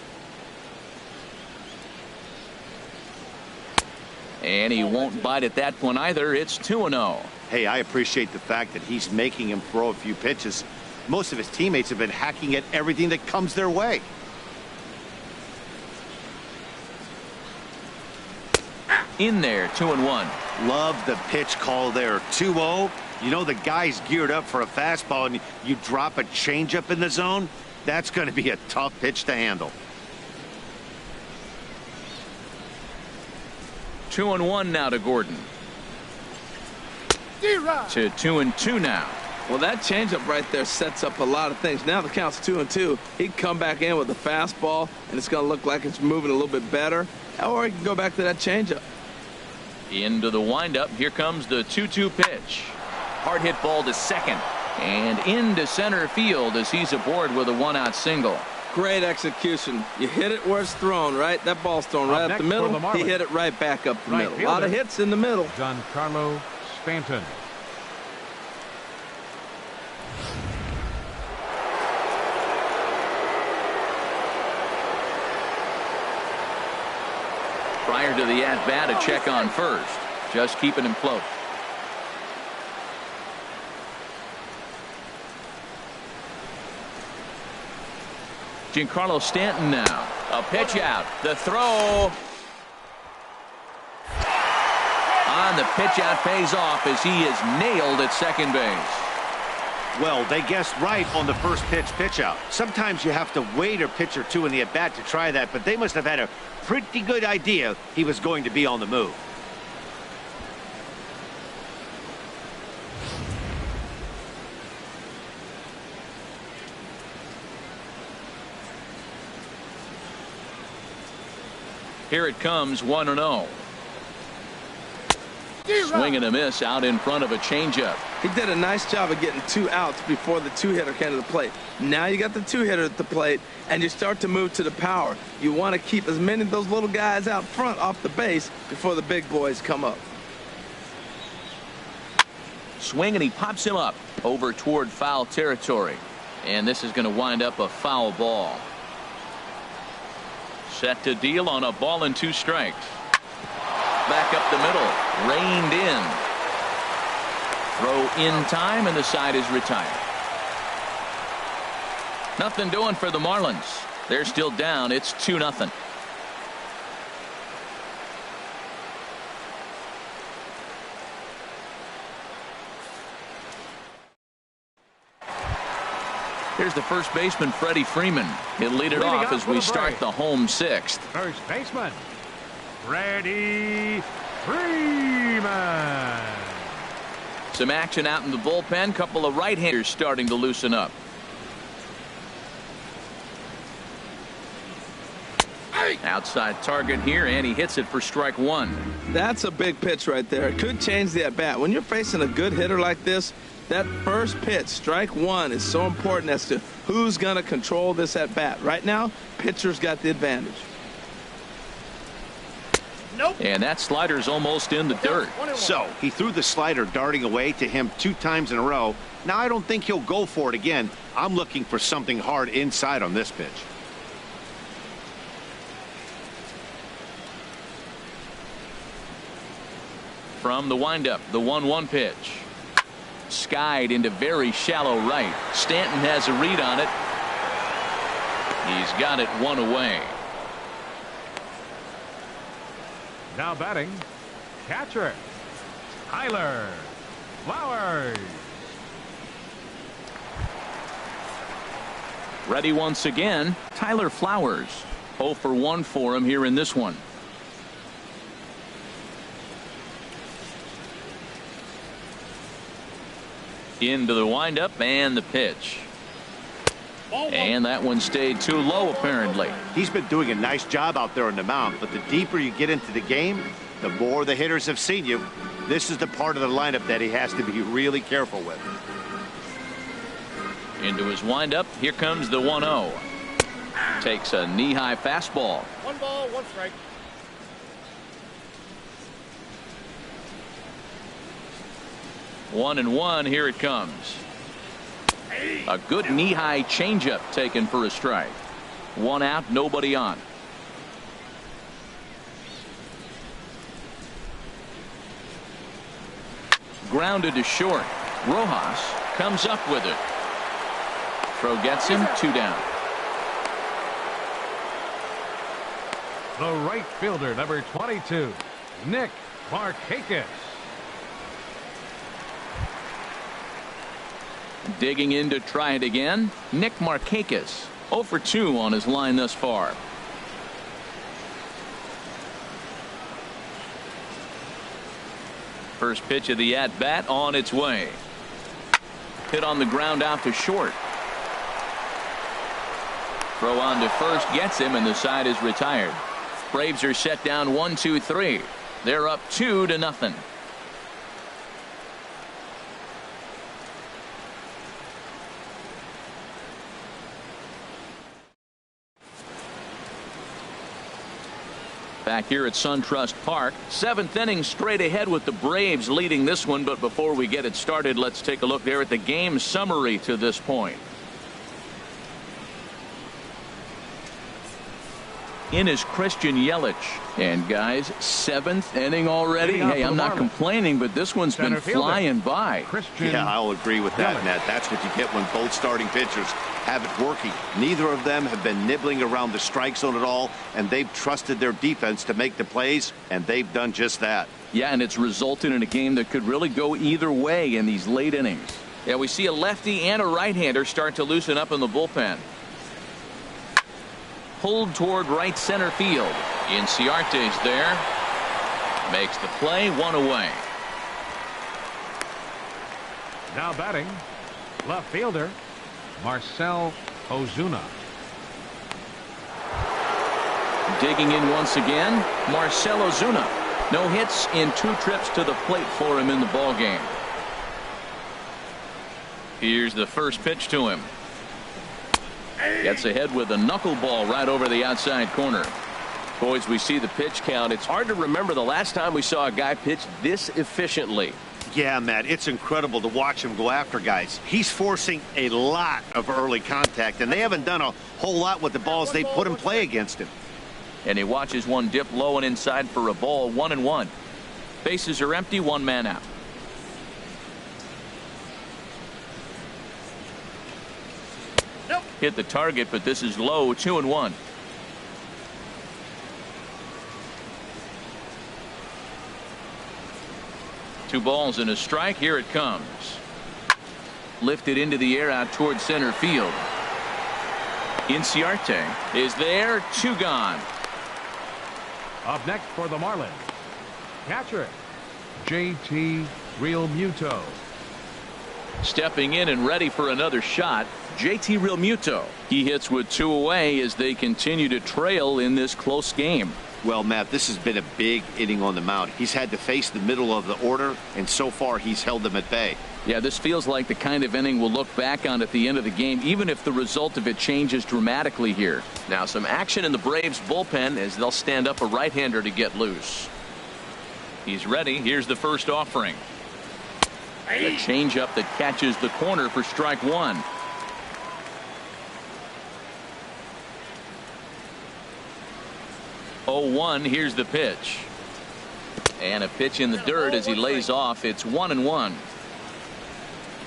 And he won't bite at that one either. It's 2-0. Hey, I appreciate the fact that he's making him throw a few pitches. Most of his teammates have been hacking at everything that comes their way. In there, 2-1. Love the pitch call there. 2-0. You know the guy's geared up for a fastball and you drop a changeup in the zone. That's going to be a tough pitch to handle. 2-1 now to Gordon. To 2-2 now. Well, that changeup right there sets up a lot of things. Now the count's 2-2. He can come back in with a fastball, and it's going to look like it's moving a little bit better. Or he can go back to that changeup. Into the windup. Here comes the 2-2 pitch. Hard hit ball to second. And into center field as he's aboard with a 1-out single. Great execution. You hit it where it's thrown, right? That ball's thrown right up the middle. He hit it right back up the middle. A lot of hits in the middle. Giancarlo Stanton. Prior to the at-bat, a check on first. Just keeping him close. Giancarlo Stanton now. A pitch out. The throw. On the pitch out pays off as he is nailed at second base. Well, they guessed right on the first pitch out. Sometimes you have to wait a pitch or two in the at-bat to try that, but they must have had a pretty good idea he was going to be on the move. Here it comes, 1-0. Swing and a miss out in front of a changeup. He did a nice job of getting 2 outs before the 2-hitter came to the plate. Now you got the 2-hitter at the plate, and you start to move to the power. You want to keep as many of those little guys out front off the base before the big boys come up. Swing, and he pops him up over toward foul territory. And this is going to wind up a foul ball. Set to deal on a ball and 2 strikes. Back up the middle, reined in. Throw in time, and the side is retired. Nothing doing for the Marlins. They're still down. It's 2-0. Here's the first baseman, Freddie Freeman. He'll lead it off as we start the home 6th. First baseman, Freddie Freeman. Some action out in the bullpen. Couple of right-handers starting to loosen up. Outside target here, and he hits it for strike 1. That's a big pitch right there. It could change the at-bat. When you're facing a good hitter like this, that first pitch, strike 1, is so important as to who's going to control this at-bat. Right now, pitcher's got the advantage. Nope. And that slider's almost in the dirt. So he threw the slider darting away to him 2 times in a row. Now I don't think he'll go for it again. I'm looking for something hard inside on this pitch. From the windup, the 1-1 pitch. Skied into very shallow right. Stanton has a read on it. He's got it 1 away. Now batting, catcher, Tyler Flowers. Ready once again, Tyler Flowers. 0 for 1 for him here in this one. Into the windup and the pitch. And that one stayed too low, apparently. He's been doing a nice job out there on the mound, but the deeper you get into the game, the more the hitters have seen you. This is the part of the lineup that he has to be really careful with. Into his windup. Here comes the 1-0. Takes a knee-high fastball. 1 ball, 1 strike. One and 1. Here it comes. A good knee-high changeup taken for a strike. 1 out, nobody on. Grounded to short. Rojas comes up with it. Throw gets him, 2 down. The right fielder, number 22, Nick Markakis. Digging in to try it again, Nick Markakis. 0 for 2 on his line thus far. First pitch of the at-bat on its way. Hit on the ground out to short. Throw on to first gets him, and the side is retired. Braves are set down 1-2-3. They're up 2-0. Back here at SunTrust Park, 7th inning straight ahead with the Braves leading this one. But before we get it started, let's take a look there at the game summary to this point. In is Christian Yelich. And guys, 7th inning already. Hey, I'm not complaining, but this one's been flying by. Yeah, I'll agree with that, Matt. That's what you get when both starting pitchers have it working. Neither of them have been nibbling around the strike zone at all, and they've trusted their defense to make the plays, and they've done just that. Yeah, and it's resulted in a game that could really go either way in these late innings. Yeah, we see a lefty and a right-hander start to loosen up in the bullpen. Pulled toward right center field. Inciarte's there. Makes the play, 1 away. Now batting, left fielder, Marcell Ozuna. Digging in once again, Marcell Ozuna. No hits in 2 trips to the plate for him in the ballgame. Here's the first pitch to him. Gets ahead with a knuckleball right over the outside corner. Boys, we see the pitch count. It's hard to remember the last time we saw a guy pitch this efficiently. Yeah, Matt, it's incredible to watch him go after guys. He's forcing a lot of early contact, and they haven't done a whole lot with the balls they put in play against him. And he watches one dip low and inside for a ball, 1-1. Bases are empty, 1 man out. Nope. Hit the target, but this is low, 2-1. Two balls and a strike. Here it comes. Lifted into the air out towards center field. Inciarte is there. 2 gone. Up next for the Marlins, catcher JT Realmuto. Stepping in and ready for another shot, JT Realmuto. He hits with 2 away as they continue to trail in this close game. Well, Matt, this has been a big inning on the mound. He's had to face the middle of the order, and so far he's held them at bay. Yeah, this feels like the kind of inning we'll look back on at the end of the game, even if the result of it changes dramatically here. Now some action in the Braves bullpen as they'll stand up a right-hander to get loose. He's ready. Here's the first offering. A changeup that catches the corner for strike 1. Oh, 1. Here's the pitch. And a pitch in the dirt as he lays off. It's 1-1.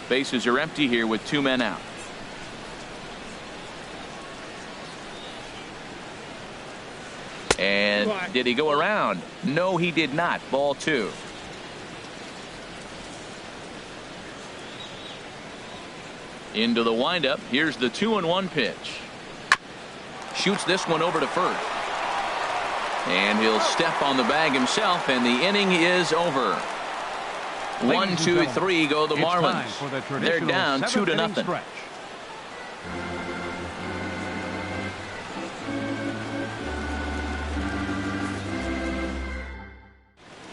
Bases are empty here with 2 men out. And did he go around? No, he did not. Ball 2. Into the windup. Here's the 2-1 pitch. Shoots this one over to first. And he'll step on the bag himself, and the inning is over. 1, 2, 3 go the Marlins. They're down 2-0.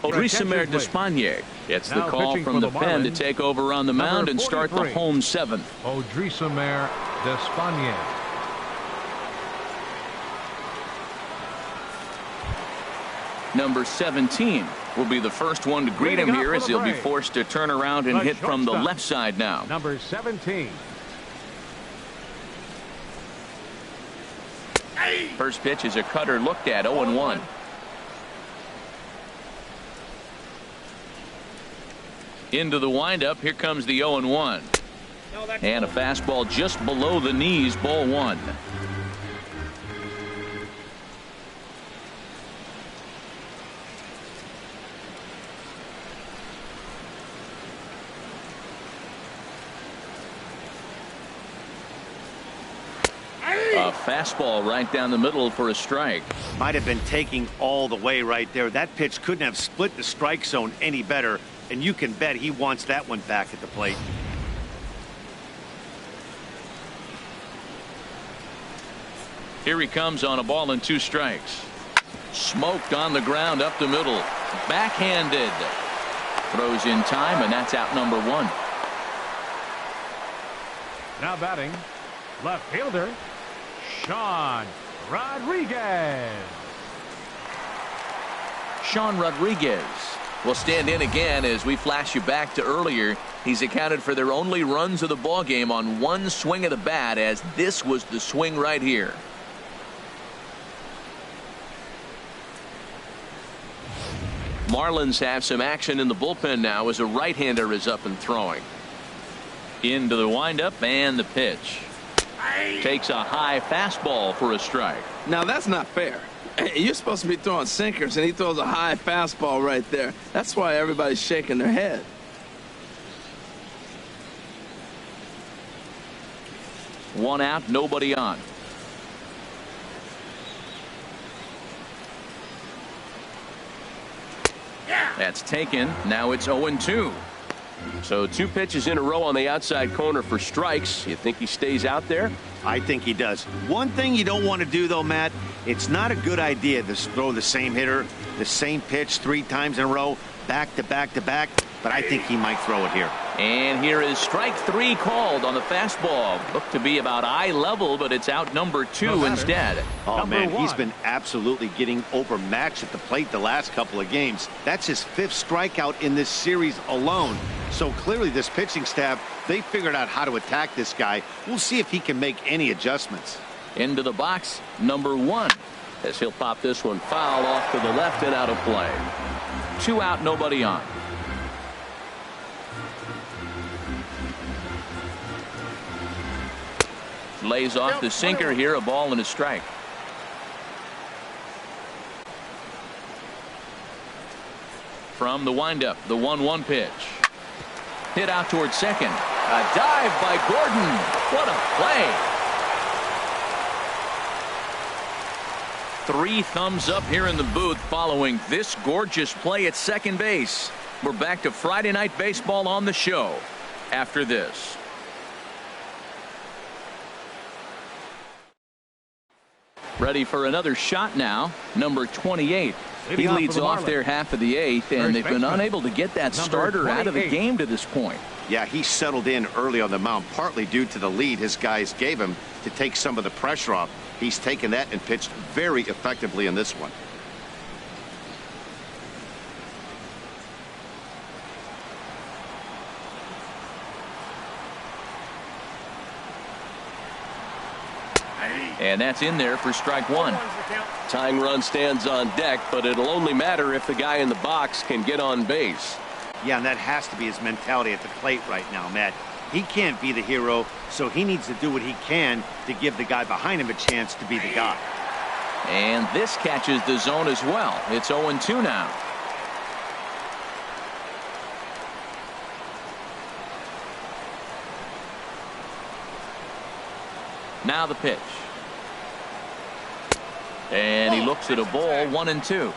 Odrisamer Despaigne gets the call from the pen to take over on the mound and start the home 7th. Odrisamer Despaigne. Number 17 will be the first one to greet him here as he'll be forced to turn around and hit from the left side now. Number 17. First pitch is a cutter looked at. 0-1. Into the windup. Here comes the 0-1. And a fastball just below the knees. Ball 1. A fastball right down the middle for a strike. Might have been taking all the way right there. That pitch couldn't have split the strike zone any better, and you can bet he wants that one back at the plate. Here he comes on a ball and 2 strikes. Smoked on the ground up the middle. Backhanded. Throws in time, and that's out number 1. Now batting, left fielder Sean Rodriguez. Sean Rodriguez will stand in again as we flash you back to earlier. He's accounted for their only runs of the ball game on 1 swing of the bat, as this was the swing right here. Marlins have some action in the bullpen now as a right-hander is up and throwing. Into the windup and the pitch. Takes a high fastball for a strike. Now that's not fair. You're supposed to be throwing sinkers, and he throws a high fastball right there. That's why everybody's shaking their head. 1 out, nobody on. That's taken. Now it's 0-2. So 2 pitches in a row on the outside corner for strikes. You think he stays out there? I think he does. One thing you don't want to do, though, Matt, it's not a good idea to throw the same hitter, the same pitch 3 times in a row, back to back to back, but I think he might throw it here. And here is strike 3 called on the fastball. Looked to be about eye level, but it's out number 2 instead. Oh, man, he's been absolutely getting overmatched at the plate the last couple of games. That's his 5th strikeout in this series alone. So clearly this pitching staff, they figured out how to attack this guy. We'll see if he can make any adjustments. Into the box, number 1. As he'll pop this one foul off to the left and out of play. 2 out, nobody on. Lays off the sinker here, a ball and a strike. From the windup, the 1-1 pitch. Hit out towards second. A dive by Gordon. What a play. 3 thumbs up here in the booth following this gorgeous play at second base. We're back to Friday Night Baseball on the show after this. Ready for another shot now. Number 28. He leads off their half of the 8th, and they've been unable to get that starter out of the game to this point. Yeah, he settled in early on the mound, partly due to the lead his guys gave him to take some of the pressure off. He's taken that and pitched very effectively in this one. And that's in there for strike 1. Tying run stands on deck, but it'll only matter if the guy in the box can get on base. Yeah, and that has to be his mentality at the plate right now, Matt. He can't be the hero, so he needs to do what he can to give the guy behind him a chance to be the guy. And this catches the zone as well. It's 0-2 now. Now the pitch. And he looks at a ball, 1-2.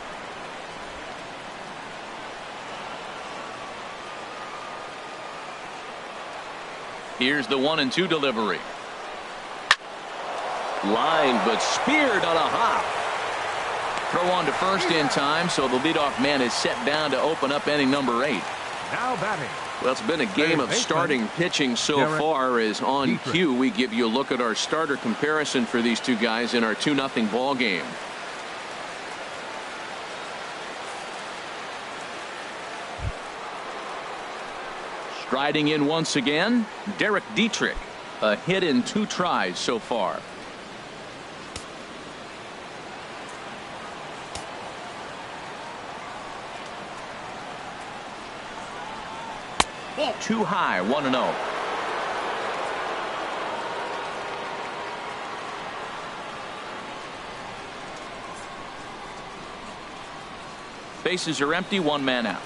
Here's the 1-2 delivery. Line, but speared on a hop. Throw on to first in time, so the leadoff man is set down to open up inning number 8. Now batting. Well, it's been a game of starting pitching so far. As on cue, we give you a look at our starter comparison for these two guys in our 2-0 ball game. Striding in once again, Derek Dietrich. A hit in 2 tries so far. Too high, 1-0. Bases are empty, 1 man out.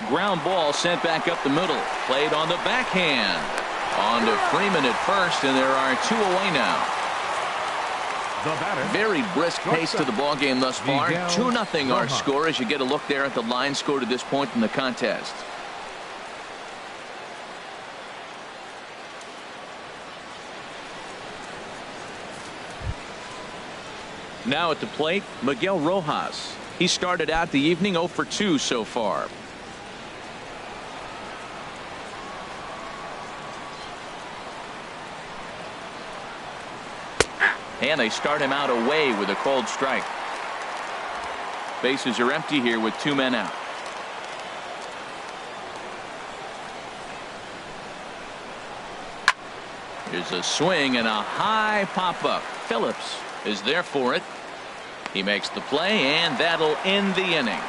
Ground ball sent back up the middle. Played on the backhand. On to Freeman at first, and there are 2 away now. Very brisk pace to the ball game thus far. 2-0 our score as you get a look there at the line score to this point in the contest. Now at the plate, Miguel Rojas. He started out the evening 0 for 2 so far. And they start him out away with a called strike. Bases are empty here with 2 men out. Here's a swing and a high pop-up. Phillips is there for it. He makes the play, and that'll end the inning.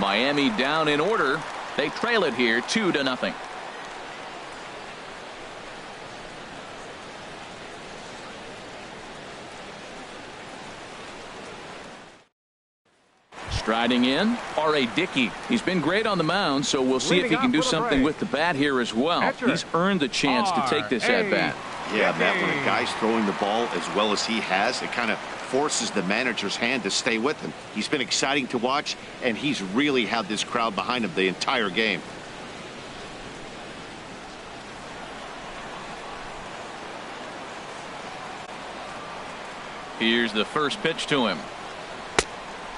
Miami down in order. They trail it here 2-0. Striding in, R.A. Dickey. He's been great on the mound, so we'll see if he can do something with the bat here as well. He's earned the chance to take this at-bat. Yeah, Matt, when a guy's throwing the ball as well as he has, it kind of forces the manager's hand to stay with him. He's been exciting to watch, and he's really had this crowd behind him the entire game. Here's the first pitch to him.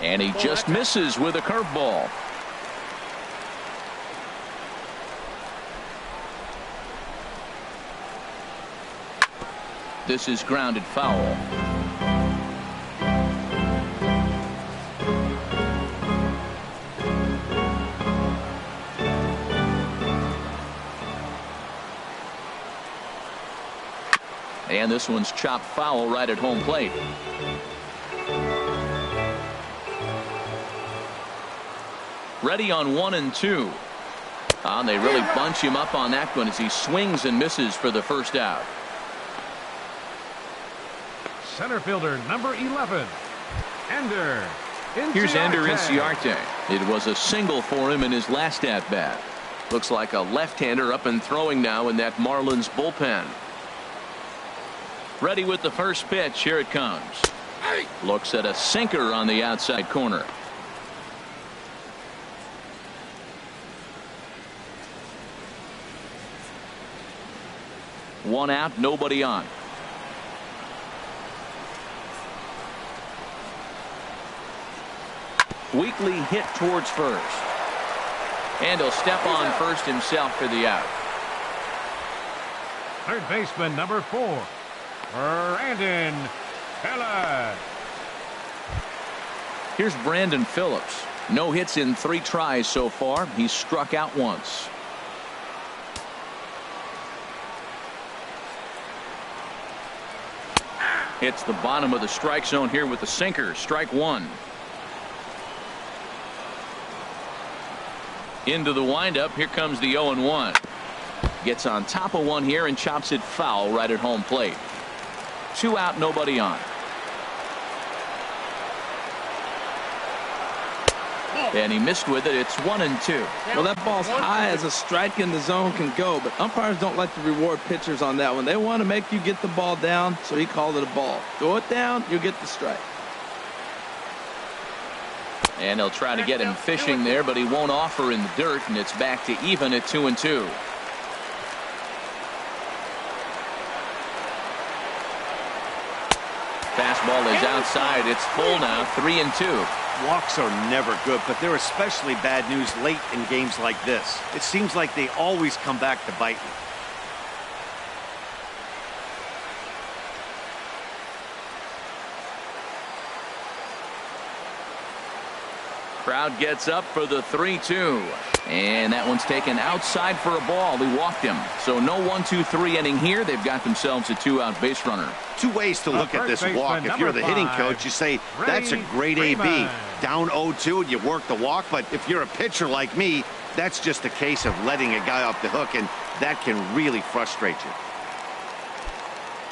And he just misses with a curveball. This is grounded foul. And this one's chopped foul right at home plate. Ready on 1 and 2. And they really bunch him up on that one as he swings and misses for the first out. Center fielder number 11, Ender. Here's Ender Inciarte. It was a single for him in his last at-bat. Looks like a left-hander up and throwing now in that Marlins bullpen. Ready with the first pitch. Here it comes. Looks at a sinker on the outside corner. One out, nobody on. Weakly hit towards first. And he'll step on first himself for the out. Third baseman number 4, Brandon Phillips. Here's Brandon Phillips. No hits in 3 tries so far. He's struck out once. Hits the bottom of the strike zone here with the sinker. Strike 1. Into the windup. Here comes the 0-1. Gets on top of one here and chops it foul right at home plate. 2 out, nobody on. And he missed with it. It's 1 and 2. Well, that ball's high as a strike in the zone can go, but umpires don't like to reward pitchers on that one. They want to make you get the ball down, so he called it a ball. Throw it down, you get the strike. And he'll try to get him fishing there, but he won't offer in the dirt, and it's back to even at 2 and 2. Fastball is outside. It's full now. 3 and 2. Walks are never good, but they're especially bad news late in games like this. It seems like they always come back to bite me. Crowd gets up for the 3-2. And that one's taken outside for a ball. He walked him. So no 1-2-3 inning here. They've got themselves a 2-out base runner. 2 ways to look at this walk. If you're the hitting coach, you say, that's a great AB. Down 0-2 and you work the walk. But if you're a pitcher like me, that's just a case of letting a guy off the hook, and that can really frustrate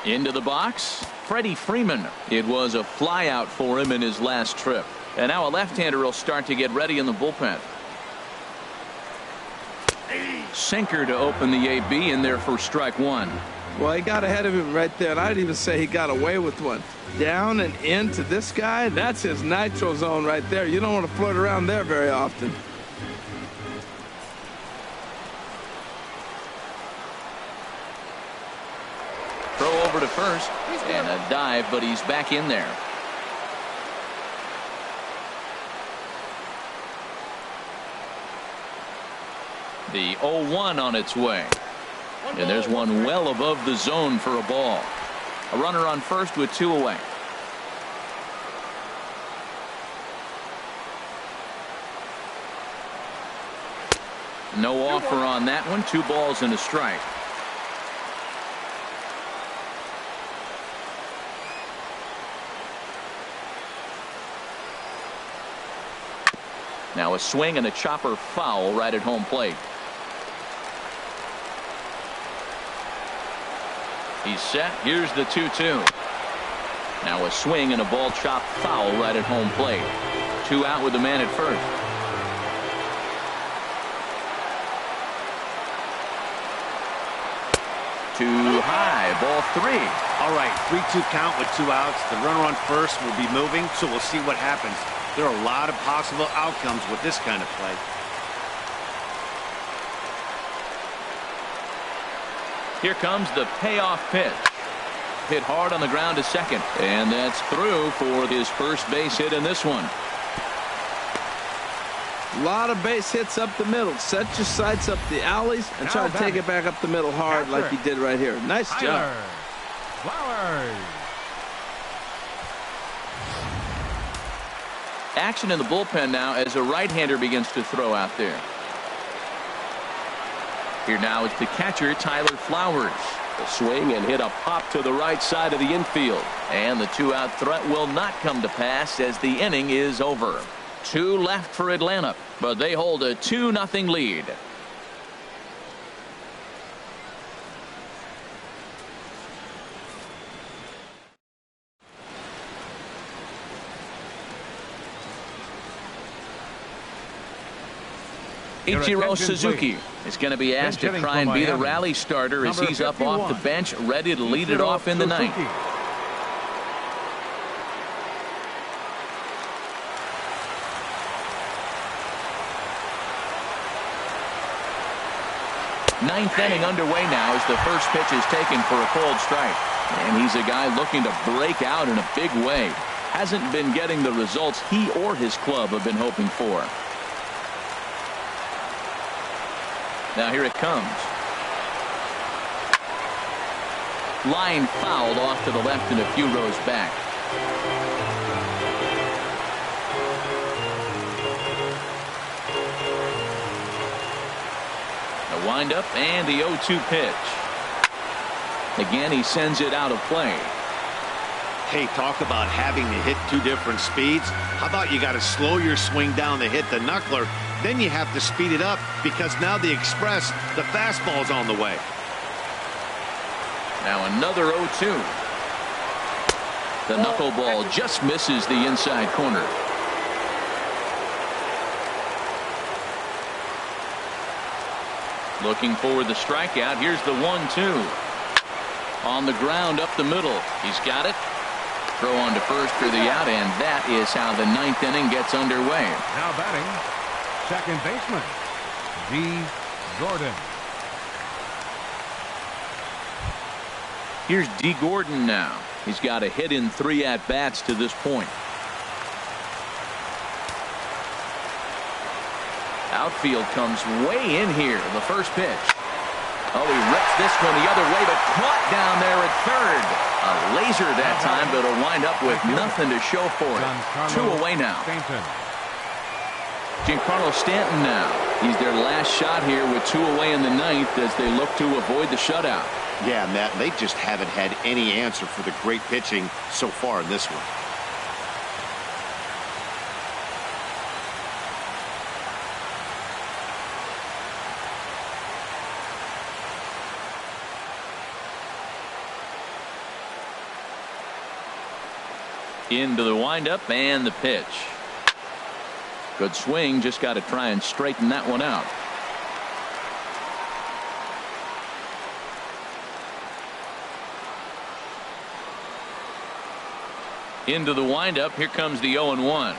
you. Into the box, Freddie Freeman. It was a fly out for him in his last trip. And now a left-hander will start to get ready in the bullpen. Sinker to open the AB in there for strike 1. Well, he got ahead of him right there, and I'd even say he got away with one. Down and into this guy, that's his nitro zone right there. You don't want to float around there very often. Throw over to first, and a dive, but he's back in there. The 0-1 on its way. And there's one well above the zone for a ball. A runner on first with 2 away. No offer on that one. 2 balls and a strike. Now a swing and a chopper foul right at home plate. He's set. Here's the 2-2. Now a swing and a ball chopped foul right at home plate. 2 out with the man at first. Too high, ball 3. All right, 3-2 count with 2 outs. The runner on first will be moving, so we'll see what happens. There are a lot of possible outcomes with this kind of play. Here comes the payoff pitch. Hit hard on the ground to second, and that's through for his first base hit in this one. A lot of base hits up the middle. Set your sights up the alleys and try to take it back up the middle hard like he did right here. Nice job. Flowers. Action in the bullpen now as a right-hander begins to throw out there. Here now is the catcher, Tyler Flowers. A swing and hit a pop to the right side of the infield. And the 2-out threat will not come to pass as the inning is over. 2 left for Atlanta, but they hold a 2-0 lead. Ichiro Suzuki is going to be asked to try and be the rally starter as he's up off the bench, ready to lead it off in the ninth. Ninth inning underway now as the first pitch is taken for a cold strike. And he's a guy looking to break out in a big way. Hasn't been getting the results he or his club have been hoping for. Now here it comes. Line fouled off to the left and a few rows back. A windup and the 0-2 pitch. Again, he sends it out of play. Hey, talk about having to hit 2 different speeds. How about you got to slow your swing down to hit the knuckler, then you have to speed it up because now the express, the fastball's on the way. Now another 0-2. The knuckleball just misses the inside corner. Looking for the strikeout. Here's the 1-2. On the ground up the middle. He's got it. Throw on to first for the out, and that is how the ninth inning gets underway. Now batting, second baseman, D. Gordon. Here's D. Gordon now. He's got a hit in 3 at-bats to this point. Outfield comes way in here. The first pitch. Oh, he rips this one the other way, but caught down there at third. A laser that time, but it'll wind up with nothing to show for it. 2 away now. Giancarlo Stanton now. He's their last shot here with 2 away in the ninth as they look to avoid the shutout. Yeah, Matt, they just haven't had any answer for the great pitching so far in this one. Into the windup and the pitch. Good swing. Just got to try and straighten that one out. Into the windup. Here comes the 0-1.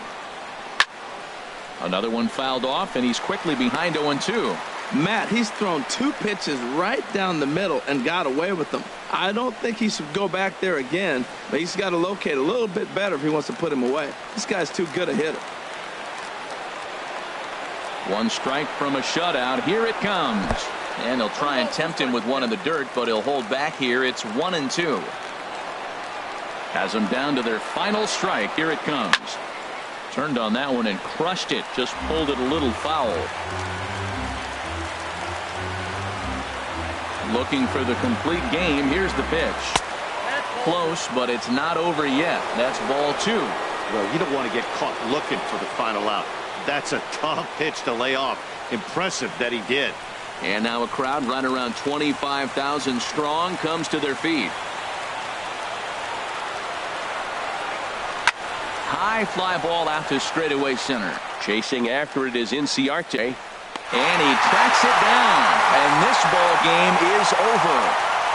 Another one fouled off, and he's quickly behind 0-2. Matt, he's thrown 2 pitches right down the middle and got away with them. I don't think he should go back there again, but he's got to locate a little bit better if he wants to put him away. This guy's too good a hitter. 1 strike from a shutout. Here it comes. And he'll try and tempt him with one in the dirt, but he'll hold back here. It's 1-2. Has them down to their final strike. Here it comes. Turned on that one and crushed it. Just pulled it a little foul. Looking for the complete game. Here's the pitch. Close, but it's not over yet. That's ball 2. Well, you don't want to get caught looking for the final out. That's a tough pitch to lay off. Impressive that he did. And now a crowd right around 25,000 strong comes to their feet. High fly ball out to straightaway center. Chasing after it is Inciarte. And he tracks it down. And this ball game is over.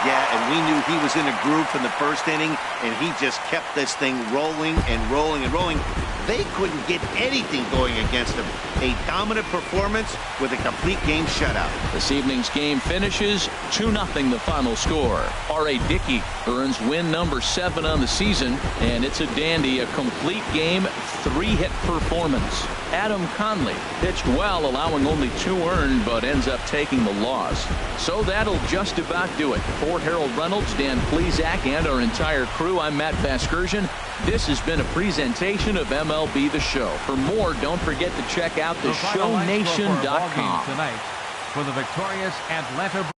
Yeah, and we knew he was in a groove from the first inning, and he just kept this thing rolling and rolling and rolling. They couldn't get anything going against him. A dominant performance with a complete game shutout. This evening's game finishes 2-0 the final score. R.A. Dickey earns win number 7 on the season, and it's a dandy, a complete game, 3-hit performance. Adam Conley pitched well, allowing only 2 earned, but ends up taking the loss. So that'll just about do it. For Harold Reynolds, Dan Plesac, and our entire crew, I'm Matt Vasgersian. This has been a presentation of MLB The Show. For more, don't forget to check out theshownation.com. Tonight for the victorious Atlanta